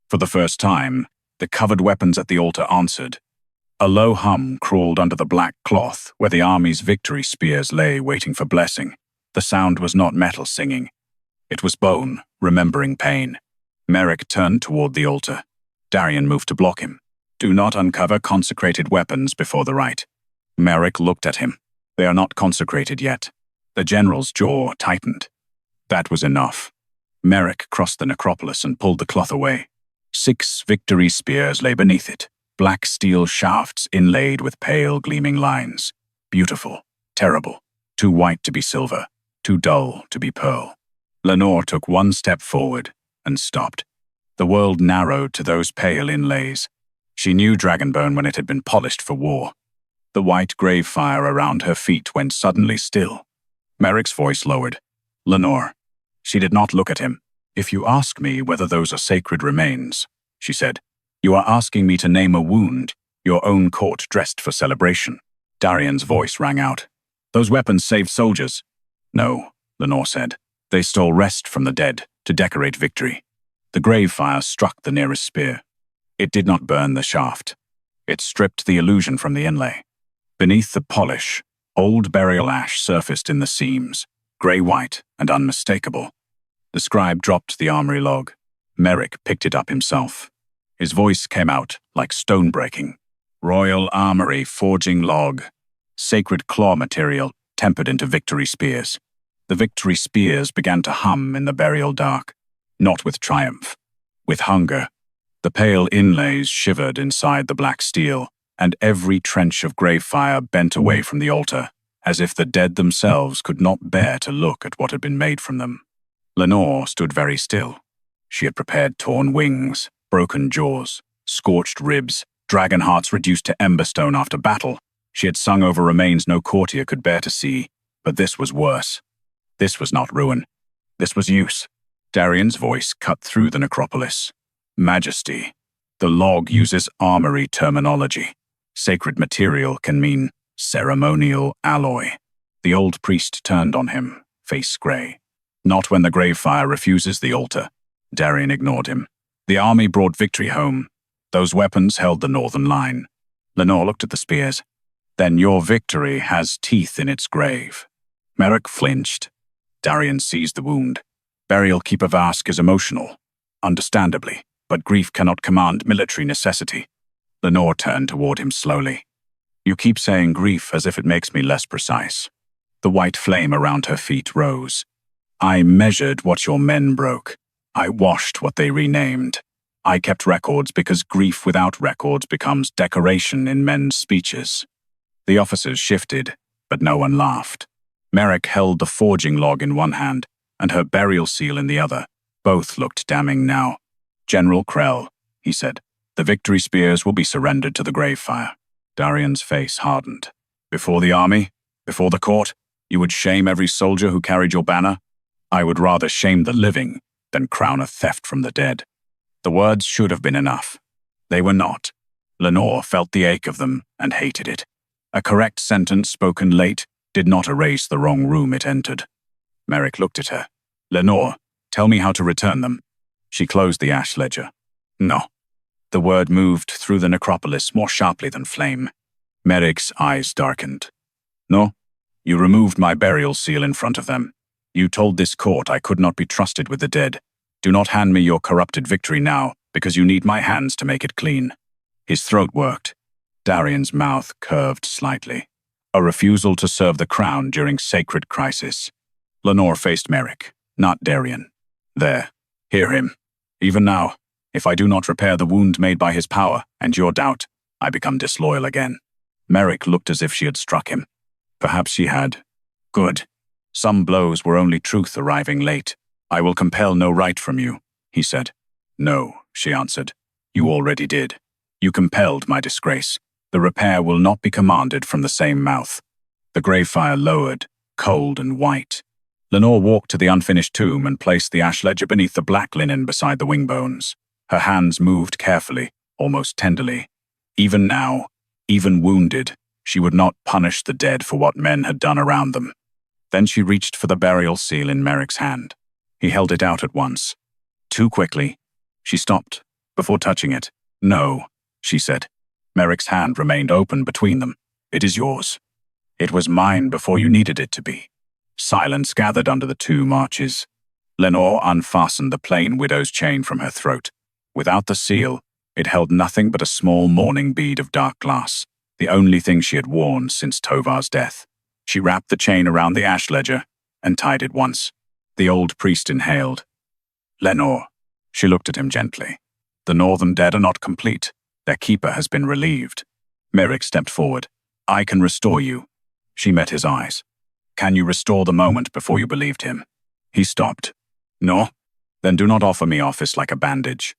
For the first time, the covered weapons at the altar answered. A low hum crawled under the black cloth where the army's victory spears lay waiting for blessing. The sound was not metal singing. It was bone, remembering pain. Merrick turned toward the altar. Darian moved to block him. "Do not uncover consecrated weapons before the rite." Merrick looked at him. "They are not consecrated yet." The general's jaw tightened. That was enough. Merrick crossed the necropolis and pulled the cloth away. 6 victory spears lay beneath it, black steel shafts inlaid with pale gleaming lines. Beautiful, terrible, too white to be silver, too dull to be pearl. Lenore took 1 step forward and stopped. The world narrowed to those pale inlays. She knew Dragonbone when it had been polished for war. The white Gravefire around her feet went suddenly still. Merrick's voice lowered. "Lenore." She did not look at him. "If you ask me whether those are sacred remains," she said, "you are asking me to name a wound, your own court dressed for celebration." Darian's voice rang out. "Those weapons saved soldiers." "No," Lenore said. "They stole rest from the dead to decorate victory." The Gravefire struck the nearest spear. It did not burn the shaft. It stripped the illusion from the inlay. Beneath the polish, old burial ash surfaced in the seams, gray-white and unmistakable. The scribe dropped the armory log. Merrick picked it up himself. His voice came out like stone breaking. "Royal Armory forging log. Sacred claw material tempered into victory spears." The victory spears began to hum in the burial dark, not with triumph, with hunger. The pale inlays shivered inside the black steel, and every trench of Gravefire bent away from the altar, as if the dead themselves could not bear to look at what had been made from them. Lenore stood very still. She had prepared torn wings, broken jaws, scorched ribs, dragon hearts reduced to emberstone after battle. She had sung over remains no courtier could bear to see, but this was worse. This was not ruin. This was use. Darian's voice cut through the necropolis. "Majesty, the log uses armory terminology. Sacred material can mean ceremonial alloy." The old priest turned on him, face gray. "Not when the Gravefire refuses the altar." Darian ignored him. "The army brought victory home. Those weapons held the northern line." Lenore looked at the spears. "Then your victory has teeth in its grave." Merrick flinched. Darian seized the wound. Burial Keeper Vask is emotional, understandably, but grief cannot command military necessity. Lenore turned toward him slowly. "You keep saying grief as if it makes me less precise." The white flame around her feet rose. "I measured what your men broke. I washed what they renamed. I kept records because grief without records becomes decoration in men's speeches." The officers shifted, but no one laughed. Merrick held the forging log in one hand and her burial seal in the other. Both looked damning now. "General Krell," he said, "the victory spears will be surrendered to the Gravefire." Darian's face hardened. Before the army? Before the court? You would shame every soldier who carried your banner? I would rather shame the living than crown a theft from the dead. The words should have been enough. They were not. Lenore felt the ache of them and hated it. A correct sentence spoken late did not erase the wrong room it entered. Merrick looked at her. Lenore, tell me how to return them. She closed the ash ledger. No. The word moved through the necropolis more sharply than flame. Merrick's eyes darkened. No. You removed my burial seal in front of them. You told this court I could not be trusted with the dead. Do not hand me your corrupted victory now, because you need my hands to make it clean. His throat worked. Darian's mouth curved slightly. A refusal to serve the crown during sacred crisis. Lenore faced Merrick, not Darian. There. Hear him. Even now, if I do not repair the wound made by his power and your doubt, I become disloyal again. Merrick looked as if she had struck him. Perhaps she had. Good. Some blows were only truth arriving late. I will compel no right from you, he said. No, she answered. You already did. You compelled my disgrace. The repair will not be commanded from the same mouth. The Gravefire lowered, cold and white. Lenore walked to the unfinished tomb and placed the ash ledger beneath the black linen beside the wing bones. Her hands moved carefully, almost tenderly. Even now, even wounded, she would not punish the dead for what men had done around them. Then she reached for the burial seal in Merrick's hand. He held it out at once. Too quickly. She stopped, before touching it. No, she said. Merrick's hand remained open between them. It is yours. It was mine before you needed it to be. Silence gathered under the tomb arches. Lenore unfastened the plain widow's chain from her throat. Without the seal, it held nothing but a small mourning bead of dark glass, the only thing she had worn since Tovar's death. She wrapped the chain around the ash ledger and tied it once. The old priest inhaled. Lenore. She looked at him gently. The northern dead are not complete. Their keeper has been relieved. Merrick stepped forward. I can restore you. She met his eyes. Can you restore the moment before you believed him? He stopped. No? Then do not offer me office like a bandage.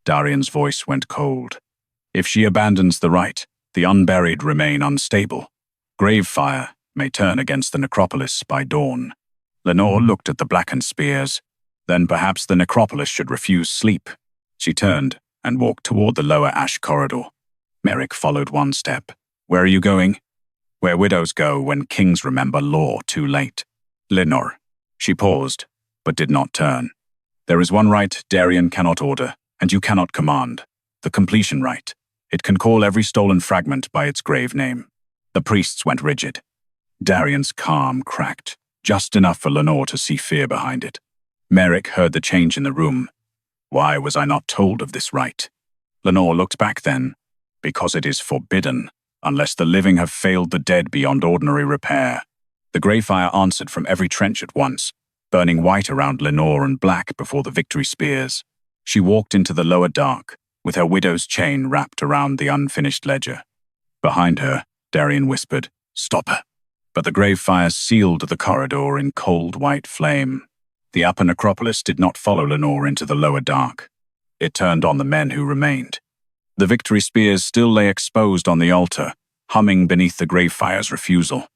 Darian's voice went cold. If she abandons the right, the unburied remain unstable. Gravefire may turn against the necropolis by dawn. Lenore looked at the blackened spears. Then perhaps the necropolis should refuse sleep. She turned and walked toward the lower ash corridor. Merrick followed one step. Where are you going? Where widows go when kings remember law too late. Lenore. She paused, but did not turn. There is one right Darian cannot order, and you cannot command. The completion right. It can call every stolen fragment by its grave name. The priests went rigid. Darian's calm cracked, just enough for Lenore to see fear behind it. Merrick heard the change in the room. Why was I not told of this right? Lenore looked back then. Because it is forbidden, unless the living have failed the dead beyond ordinary repair. The Gravefire answered from every trench at once, burning white around Lenore and black before the victory spears. She walked into the lower dark, with her widow's chain wrapped around the unfinished ledger. Behind her, Darian whispered, Stop her. But the Gravefire sealed the corridor in cold white flame. The upper necropolis did not follow Lenore into the lower dark. It turned on the men who remained. The victory spears still lay exposed on the altar, humming beneath the Gravefire's refusal.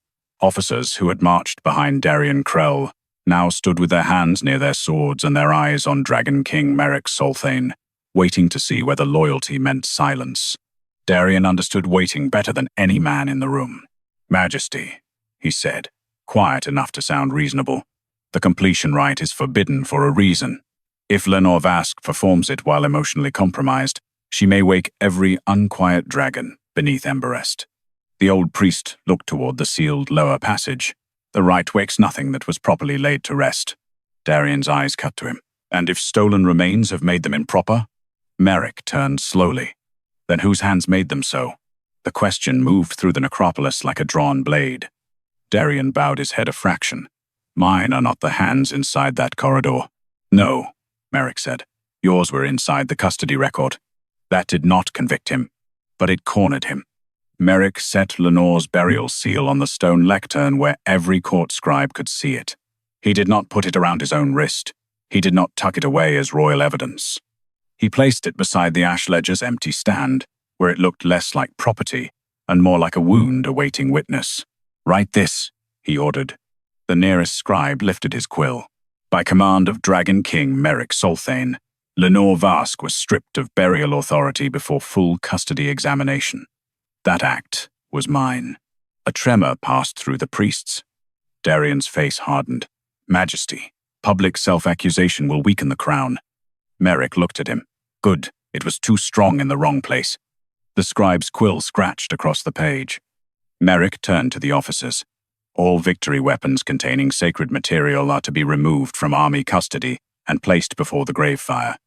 Officers who had marched behind Darian Krell now stood with their hands near their swords and their eyes on Dragon King Merrick Solthane, waiting to see whether loyalty meant silence. Darian understood waiting better than any man in the room. Majesty, he said, quiet enough to sound reasonable. The completion rite is forbidden for a reason. If Lenore Vask performs it while emotionally compromised, she may wake every unquiet dragon beneath Emberest. The old priest looked toward the sealed lower passage. The rite wakes nothing that was properly laid to rest. Darian's eyes cut to him. And if stolen remains have made them improper? Merrick turned slowly. Then whose hands made them so? The question moved through the necropolis like a drawn blade. Darian bowed his head a fraction. Mine are not the hands inside that corridor. No, Merrick said. Yours were inside the custody record. That did not convict him, but it cornered him. Merrick set Lenore's burial seal on the stone lectern where every court scribe could see it. He did not put it around his own wrist. He did not tuck it away as royal evidence. He placed it beside the ash ledger's empty stand, where it looked less like property and more like a wound awaiting witness. "Write this," he ordered. The nearest scribe lifted his quill. By command of Dragon King Merrick Solthane, Lenore Vask was stripped of burial authority before full custody examination. That act was mine. A tremor passed through the priests. Darian's face hardened. "Majesty, public self-accusation will weaken the crown." Merrick looked at him. Good, it was too strong in the wrong place. The scribe's quill scratched across the page. Merrick turned to the officers. "All victory weapons containing sacred material are to be removed from army custody and placed before the Gravefire."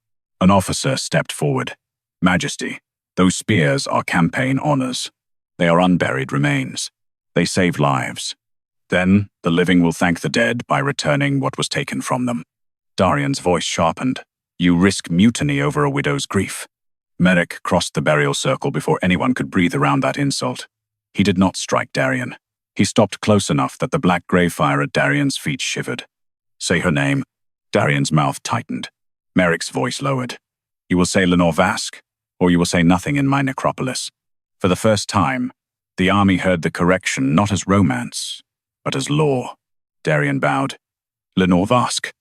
An officer stepped forward. "Majesty, those spears are campaign honors. They are unburied remains. They save lives. Then the living will thank the dead by returning what was taken from them." Darian's voice sharpened. "You risk mutiny over a widow's grief." Merrick crossed the burial circle before anyone could breathe around that insult. He did not strike Darian. He stopped close enough that the black Gravefire at Darian's feet shivered. "Say her name." Darian's mouth tightened. Merrick's voice lowered. "You will say Lenore Vask, or you will say nothing in my necropolis." For the first time, the army heard the correction not as romance, but as law. Darian bowed. "Lenore Vask."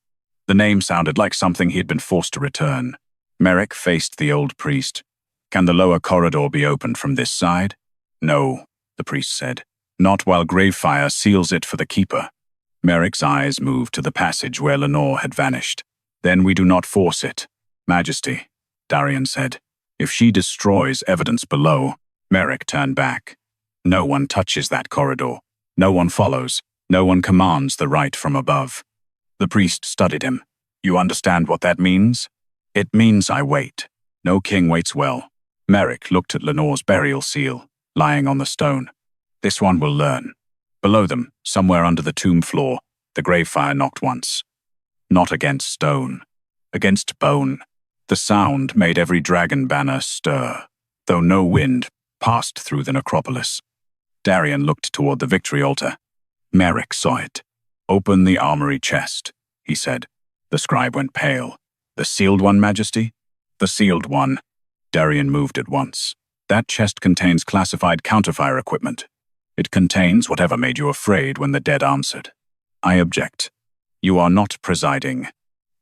The name sounded like something he had been forced to return. Merrick faced the old priest. "Can the lower corridor be opened from this side?" "No," the priest said. "Not while Gravefire seals it for the keeper." Merrick's eyes moved to the passage where Lenore had vanished. "Then we do not force it." "Majesty," Darian said. "If she destroys evidence below..." Merrick turned back. "No one touches that corridor. No one follows. No one commands the right from above." The priest studied him. "You understand what that means?" "It means I wait. No king waits well." Merrick looked at Lenore's burial seal, lying on the stone. "This one will learn." Below them, somewhere under the tomb floor, the Gravefire knocked once. Not against stone, against bone. The sound made every dragon banner stir, though no wind passed through the necropolis. Darian looked toward the victory altar. Merrick saw it. "Open the armory chest," he said. The scribe went pale. "The sealed one, Majesty?" "The sealed one." Darian moved at once. "That chest contains classified counterfire equipment. It contains whatever made you afraid when the dead answered." "I object." "You are not presiding."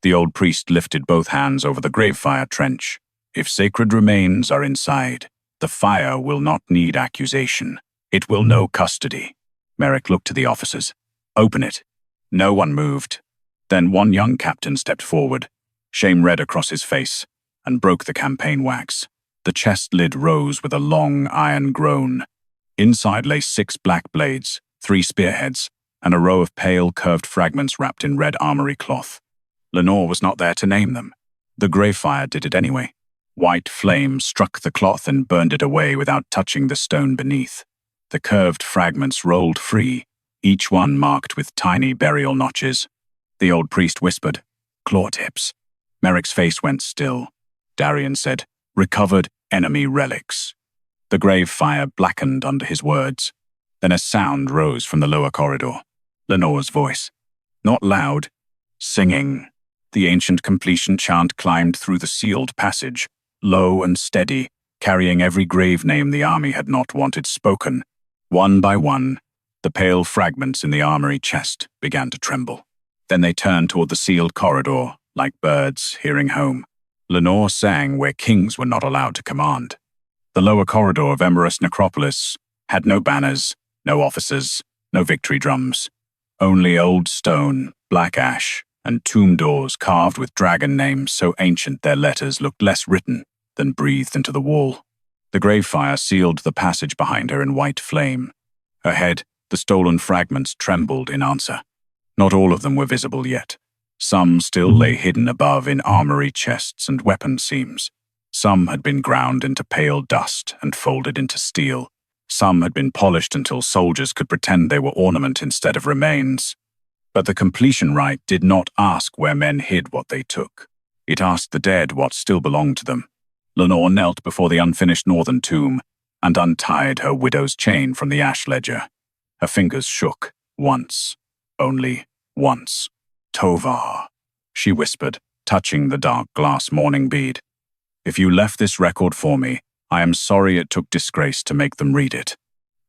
The old priest lifted both hands over the Gravefire trench. "If sacred remains are inside, the fire will not need accusation. It will know custody." Merrick looked to the officers. "Open it." No one moved. Then one young captain stepped forward. Shame red across his face, and broke the campaign wax. The chest lid rose with a long iron groan. Inside lay 6 black blades, 3 spearheads, and a row of pale, curved fragments wrapped in red armory cloth. Lenore was not there to name them. The Gravefire did it anyway. White flame struck the cloth and burned it away without touching the stone beneath. The curved fragments rolled free, each one marked with tiny burial notches. The old priest whispered, "Claw tips." Merrick's face went still. Darian said, "Recovered enemy relics." The Gravefire blackened under his words. Then a sound rose from the lower corridor. Lenore's voice. Not loud. Singing. The ancient completion chant climbed through the sealed passage, low and steady, carrying every grave name the army had not wanted spoken. One by one, the pale fragments in the armory chest began to tremble. Then they turned toward the sealed corridor, like birds hearing home. Lenore sang where kings were not allowed to command. The lower corridor of Emberus Necropolis had no banners, no officers, no victory drums. Only old stone, black ash, and tomb doors carved with dragon names so ancient their letters looked less written than breathed into the wall. The Gravefire sealed the passage behind her in white flame. Ahead, the stolen fragments trembled in answer. Not all of them were visible yet. Some still lay hidden above in armory chests and weapon seams. Some had been ground into pale dust and folded into steel. Some had been polished until soldiers could pretend they were ornament instead of remains. But the completion rite did not ask where men hid what they took. It asked the dead what still belonged to them. Lenore knelt before the unfinished northern tomb and untied her widow's chain from the ash ledger. Her fingers shook, once, only once. "Tovar," she whispered, touching the dark glass mourning bead. "If you left this record for me, I am sorry it took disgrace to make them read it."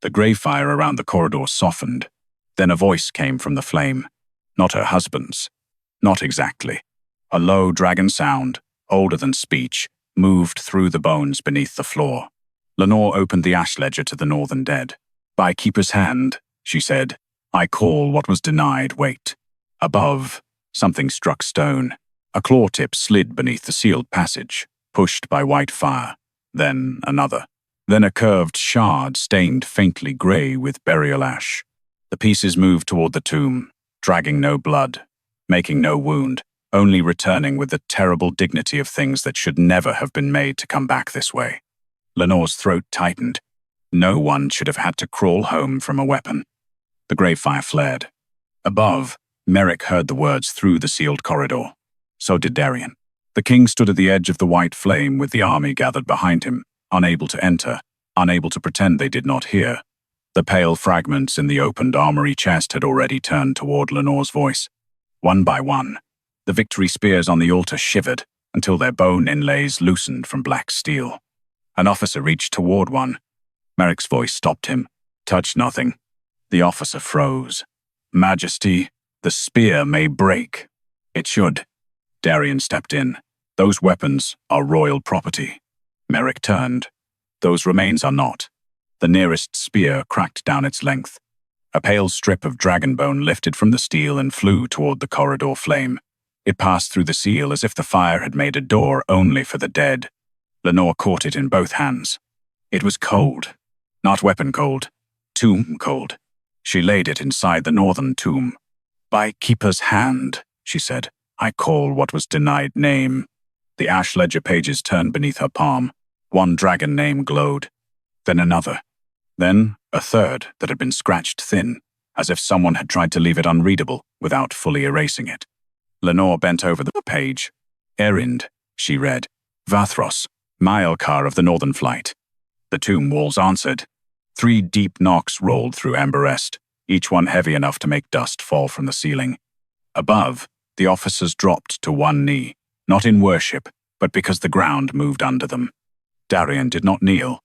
The Gravefire around the corridor softened. Then a voice came from the flame. Not her husband's. Not exactly. A low dragon sound, older than speech, moved through the bones beneath the floor. Lenore opened the ash ledger to the northern dead. "By Keeper's hand," she said, "I call what was denied wait." Above, something struck stone. A claw tip slid beneath the sealed passage, pushed by white fire. Then another. Then a curved shard stained faintly grey with burial ash. The pieces moved toward the tomb, dragging no blood, making no wound, only returning with the terrible dignity of things that should never have been made to come back this way. Lenore's throat tightened. No one should have had to crawl home from a weapon. The Gravefire flared. Above, Merrick heard the words through the sealed corridor. So did Darian. The king stood at the edge of the white flame with the army gathered behind him, unable to enter, unable to pretend they did not hear. The pale fragments in the opened armory chest had already turned toward Lenore's voice. One by one, the victory spears on the altar shivered until their bone inlays loosened from black steel. An officer reached toward one. Merrick's voice stopped him. "Touch nothing." The officer froze. "Majesty, the spear may break." "It should." Darian stepped in. "Those weapons are royal property." Merrick turned. "Those remains are not." The nearest spear cracked down its length. A pale strip of dragon bone lifted from the steel and flew toward the corridor flame. It passed through the seal as if the fire had made a door only for the dead. Lenore caught it in both hands. It was cold. Not weapon cold. Tomb cold. She laid it inside the northern tomb. "By Keeper's hand," she said, "I call what was denied name." The ash ledger pages turned beneath her palm. One dragon name glowed. Then another. Then a third that had been scratched thin, as if someone had tried to leave it unreadable without fully erasing it. Lenore bent over the page. "Erind," she read. "Vathros, Maelkar of the Northern Flight." The tomb walls answered. 3 deep knocks rolled through Amberest, each one heavy enough to make dust fall from the ceiling. Above, the officers dropped to one knee, not in worship, but because the ground moved under them. Darian did not kneel.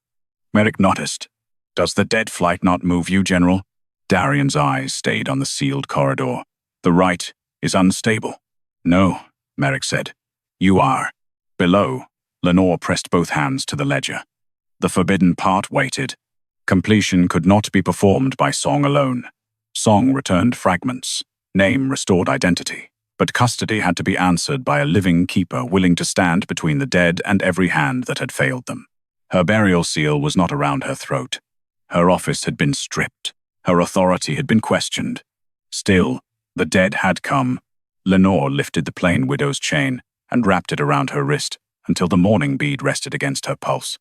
Merrick noticed. "Does the dead flight not move you, General?" Darian's eyes stayed on the sealed corridor. "The rite is unstable." "No," Merrick said. "You are." Below, Lenore pressed both hands to the ledger. The forbidden part waited. Completion could not be performed by song alone. Song returned fragments. Name restored identity. But custody had to be answered by a living keeper willing to stand between the dead and every hand that had failed them. Her burial seal was not around her throat. Her office had been stripped. Her authority had been questioned. Still, the dead had come. Lenore lifted the plain widow's chain and wrapped it around her wrist until the mourning bead rested against her pulse.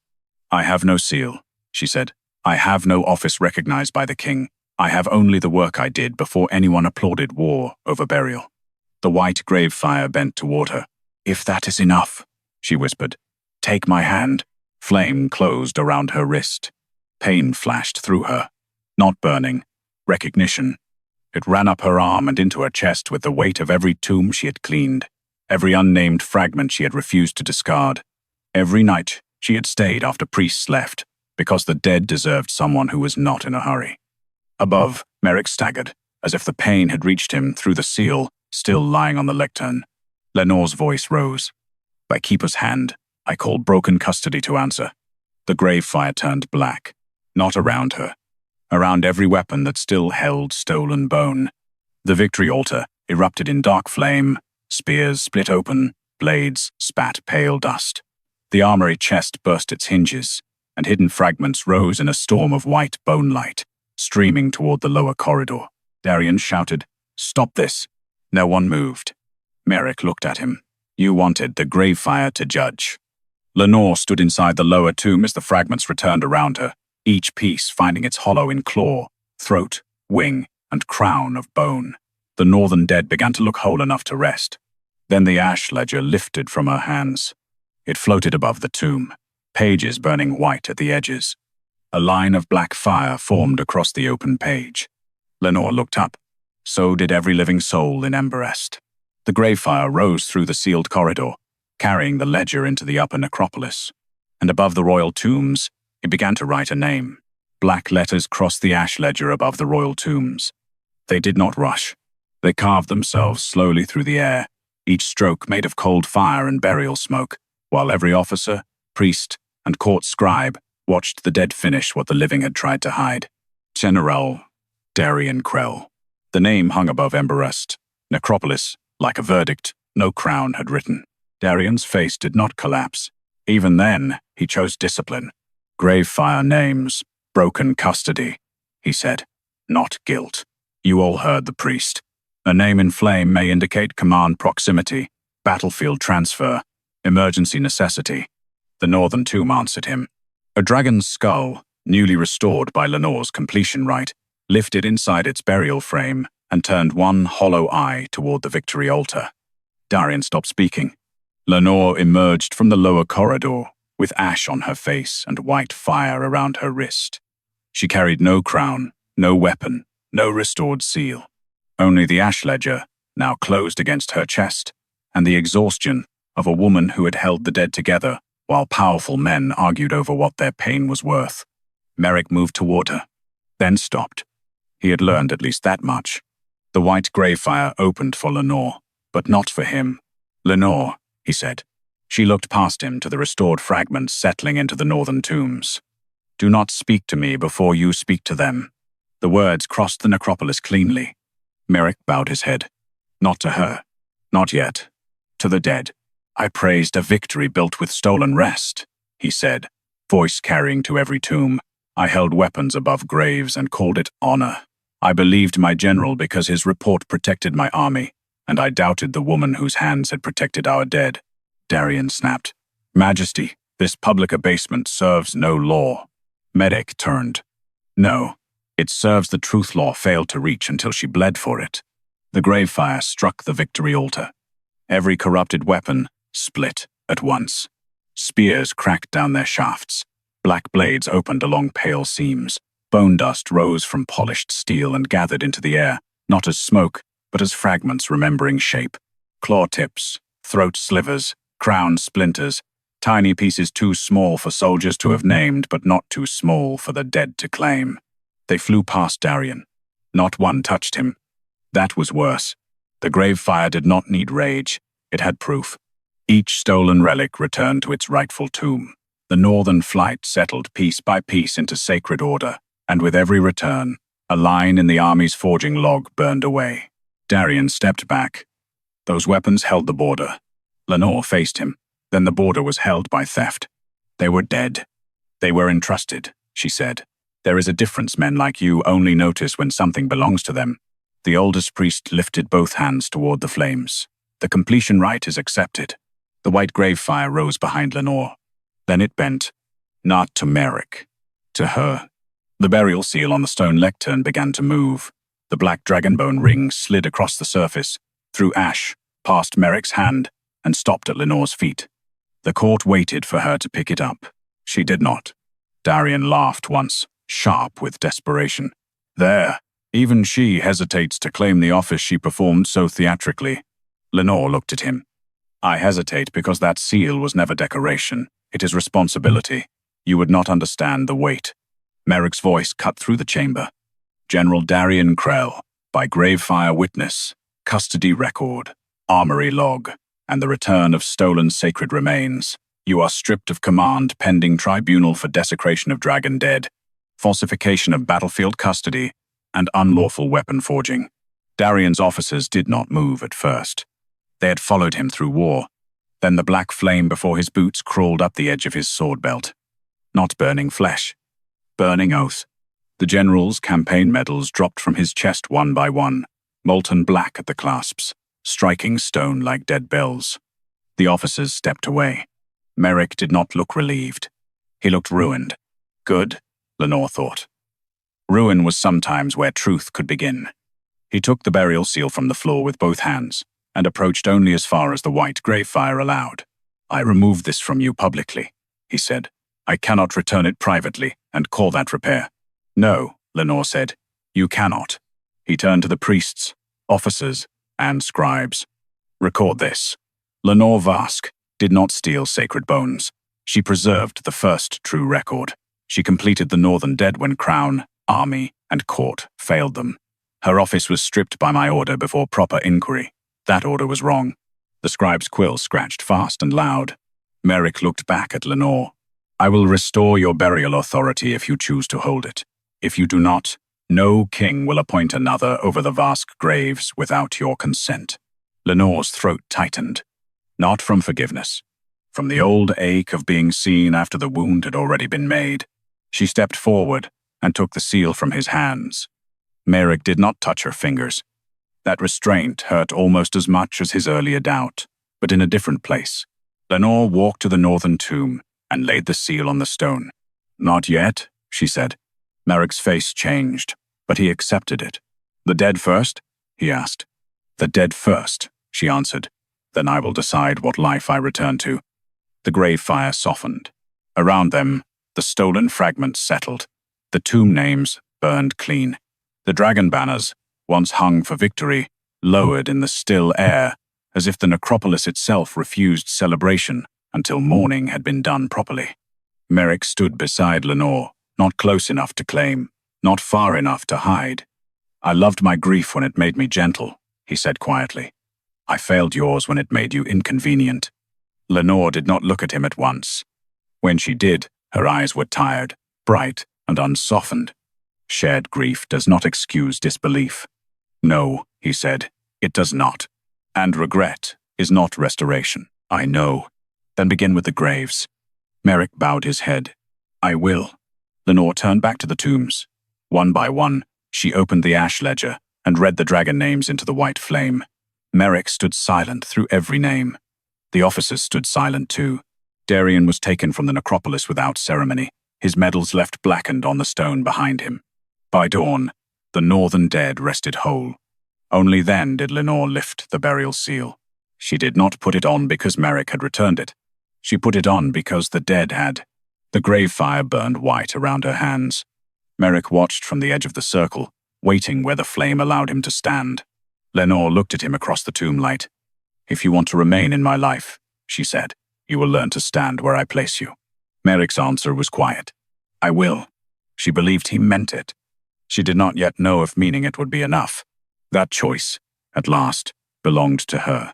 "I have no seal," she said. "I have no office recognized by the king. I have only the work I did before anyone applauded war over burial." The white Gravefire bent toward her. "If that is enough," she whispered, "take my hand." Flame closed around her wrist. Pain flashed through her. Not burning. Recognition. It ran up her arm and into her chest with the weight of every tomb she had cleaned, every unnamed fragment she had refused to discard. Every night she had stayed after priests left, because the dead deserved someone who was not in a hurry. Above, Merrick staggered, as if the pain had reached him through the seal, still lying on the lectern. Lenore's voice rose. "By Keeper's hand, I called broken custody to answer." The Gravefire turned black. Not around her. Around every weapon that still held stolen bone. The victory altar erupted in dark flame. Spears split open. Blades spat pale dust. The armory chest burst its hinges, and hidden fragments rose in a storm of white bone light, streaming toward the lower corridor. Darian shouted, "Stop this!" No one moved. Merrick looked at him. "You wanted the Gravefire to judge." Lenore stood inside the lower tomb as the fragments returned around her, each piece finding its hollow in claw, throat, wing, and crown of bone. The northern dead began to look whole enough to rest. Then the ash ledger lifted from her hands. It floated above the tomb, pages burning white at the edges. A line of black fire formed across the open page. Lenore looked up. So did every living soul in Emberest. The Gravefire rose through the sealed corridor, carrying the ledger into the upper necropolis. And above the royal tombs, it began to write a name. Black letters crossed the ash ledger above the royal tombs. They did not rush. They carved themselves slowly through the air, each stroke made of cold fire and burial smoke, while every officer, priest, and court scribe watched the dead finish what the living had tried to hide. General Darian Krell. The name hung above Emberest. Necropolis, like a verdict, no crown had written. Darian's face did not collapse. Even then, he chose discipline. Gravefire names, broken custody, he said, not guilt. You all heard the priest. A name in flame may indicate command proximity, battlefield transfer, emergency necessity. The northern tomb answered him. A dragon's skull, newly restored by Lenore's completion rite, lifted inside its burial frame and turned one hollow eye toward the victory altar. Darian stopped speaking. Lenore emerged from the lower corridor, with ash on her face and white fire around her wrist. She carried no crown, no weapon, no restored seal. Only the ash ledger, now closed against her chest, and the exhaustion of a woman who had held the dead together while powerful men argued over what their pain was worth. Merrick moved toward her, then stopped. He had learned at least that much. The white Gravefire opened for Lenore, but not for him. Lenore, he said. She looked past him to the restored fragments settling into the northern tombs. Do not speak to me before you speak to them. The words crossed the necropolis cleanly. Merrick bowed his head. Not to her. Not yet. To the dead. I praised a victory built with stolen rest, he said, voice carrying to every tomb. I held weapons above graves and called it honor. I believed my general because his report protected my army, and I doubted the woman whose hands had protected our dead. Darian snapped. Majesty, this public abasement serves no law. Merrick turned. No, it serves the truth law failed to reach until she bled for it. The Gravefire struck the victory altar. Every corrupted weapon split at once. Spears cracked down their shafts. Black blades opened along pale seams. Bone dust rose from polished steel and gathered into the air, not as smoke, but as fragments remembering shape. Claw tips, throat slivers, crown splinters, tiny pieces too small for soldiers to have named, but not too small for the dead to claim. They flew past Darian. Not one touched him. That was worse. The Gravefire did not need rage. It had proof. Each stolen relic returned to its rightful tomb. The northern flight settled piece by piece into sacred order, and with every return, a line in the army's forging log burned away. Darian stepped back. Those weapons held the border. Lenore faced him. Then the border was held by theft. They were dead. They were entrusted, she said. There is a difference men like you only notice when something belongs to them. The oldest priest lifted both hands toward the flames. The completion rite is accepted. The white Gravefire rose behind Lenore. Then it bent. Not to Merrick. To her. The burial seal on the stone lectern began to move. The black dragonbone ring slid across the surface, through ash, past Merrick's hand, and stopped at Lenore's feet. The court waited for her to pick it up. She did not. Darian laughed once, sharp with desperation. There, even she hesitates to claim the office she performed so theatrically. Lenore looked at him. I hesitate because that seal was never decoration. It is responsibility. You would not understand the weight. Merrick's voice cut through the chamber. General Darian Krell, by Gravefire witness, custody record, armory log, and the return of stolen sacred remains. You are stripped of command pending tribunal for desecration of dragon dead, falsification of battlefield custody, and unlawful weapon forging. Darian's officers did not move at first. They had followed him through war. Then the black flame before his boots crawled up the edge of his sword belt. Not burning flesh. Burning oath. The general's campaign medals dropped from his chest one by one, molten black at the clasps, striking stone like dead bells. The officers stepped away. Merrick did not look relieved. He looked ruined. Good, Lenore thought. Ruin was sometimes where truth could begin. He took the burial seal from the floor with both hands, and approached only as far as the white Gravefire allowed. I removed this from you publicly, he said. I cannot return it privately and call that repair. No, Lenore said. You cannot. He turned to the priests, officers, and scribes. Record this. Lenore Vask did not steal sacred bones. She preserved the first true record. She completed the Northern Dead when Crown, Army, and Court failed them. Her office was stripped by my order before proper inquiry. That order was wrong. The scribe's quill scratched fast and loud. Merrick looked back at Lenore. I will restore your burial authority if you choose to hold it. If you do not, no king will appoint another over the Vask graves without your consent. Lenore's throat tightened. Not from forgiveness. From the old ache of being seen after the wound had already been made. She stepped forward and took the seal from his hands. Merrick did not touch her fingers. That restraint hurt almost as much as his earlier doubt, but in a different place. Lenore walked to the northern tomb and laid the seal on the stone. Not yet, she said. Merrick's face changed, but he accepted it. The dead first? He asked. The dead first, she answered. Then I will decide what life I return to. The Gravefire softened. Around them, the stolen fragments settled. The tomb names burned clean. The dragon banners, once hung for victory, lowered in the still air, as if the necropolis itself refused celebration until mourning had been done properly. Merrick stood beside Lenore, not close enough to claim, not far enough to hide. I loved my grief when it made me gentle, he said quietly. I failed yours when it made you inconvenient. Lenore did not look at him at once. When she did, her eyes were tired, bright, and unsoftened. Shared grief does not excuse disbelief. No, he said, it does not. And regret is not restoration. I know. Then begin with the graves. Merrick bowed his head. I will. Lenore turned back to the tombs. One by one, she opened the ash ledger and read the dragon names into the white flame. Merrick stood silent through every name. The officers stood silent too. Darien was taken from the necropolis without ceremony, his medals left blackened on the stone behind him. By dawn, the northern dead rested whole. Only then did Lenore lift the burial seal. She did not put it on because Merrick had returned it. She put it on because the dead had. The Gravefire burned white around her hands. Merrick watched from the edge of the circle, waiting where the flame allowed him to stand. Lenore looked at him across the tomb light. If you want to remain in my life, she said, you will learn to stand where I place you. Merrick's answer was quiet. I will. She believed he meant it. She did not yet know if meaning it would be enough. That choice, at last, belonged to her.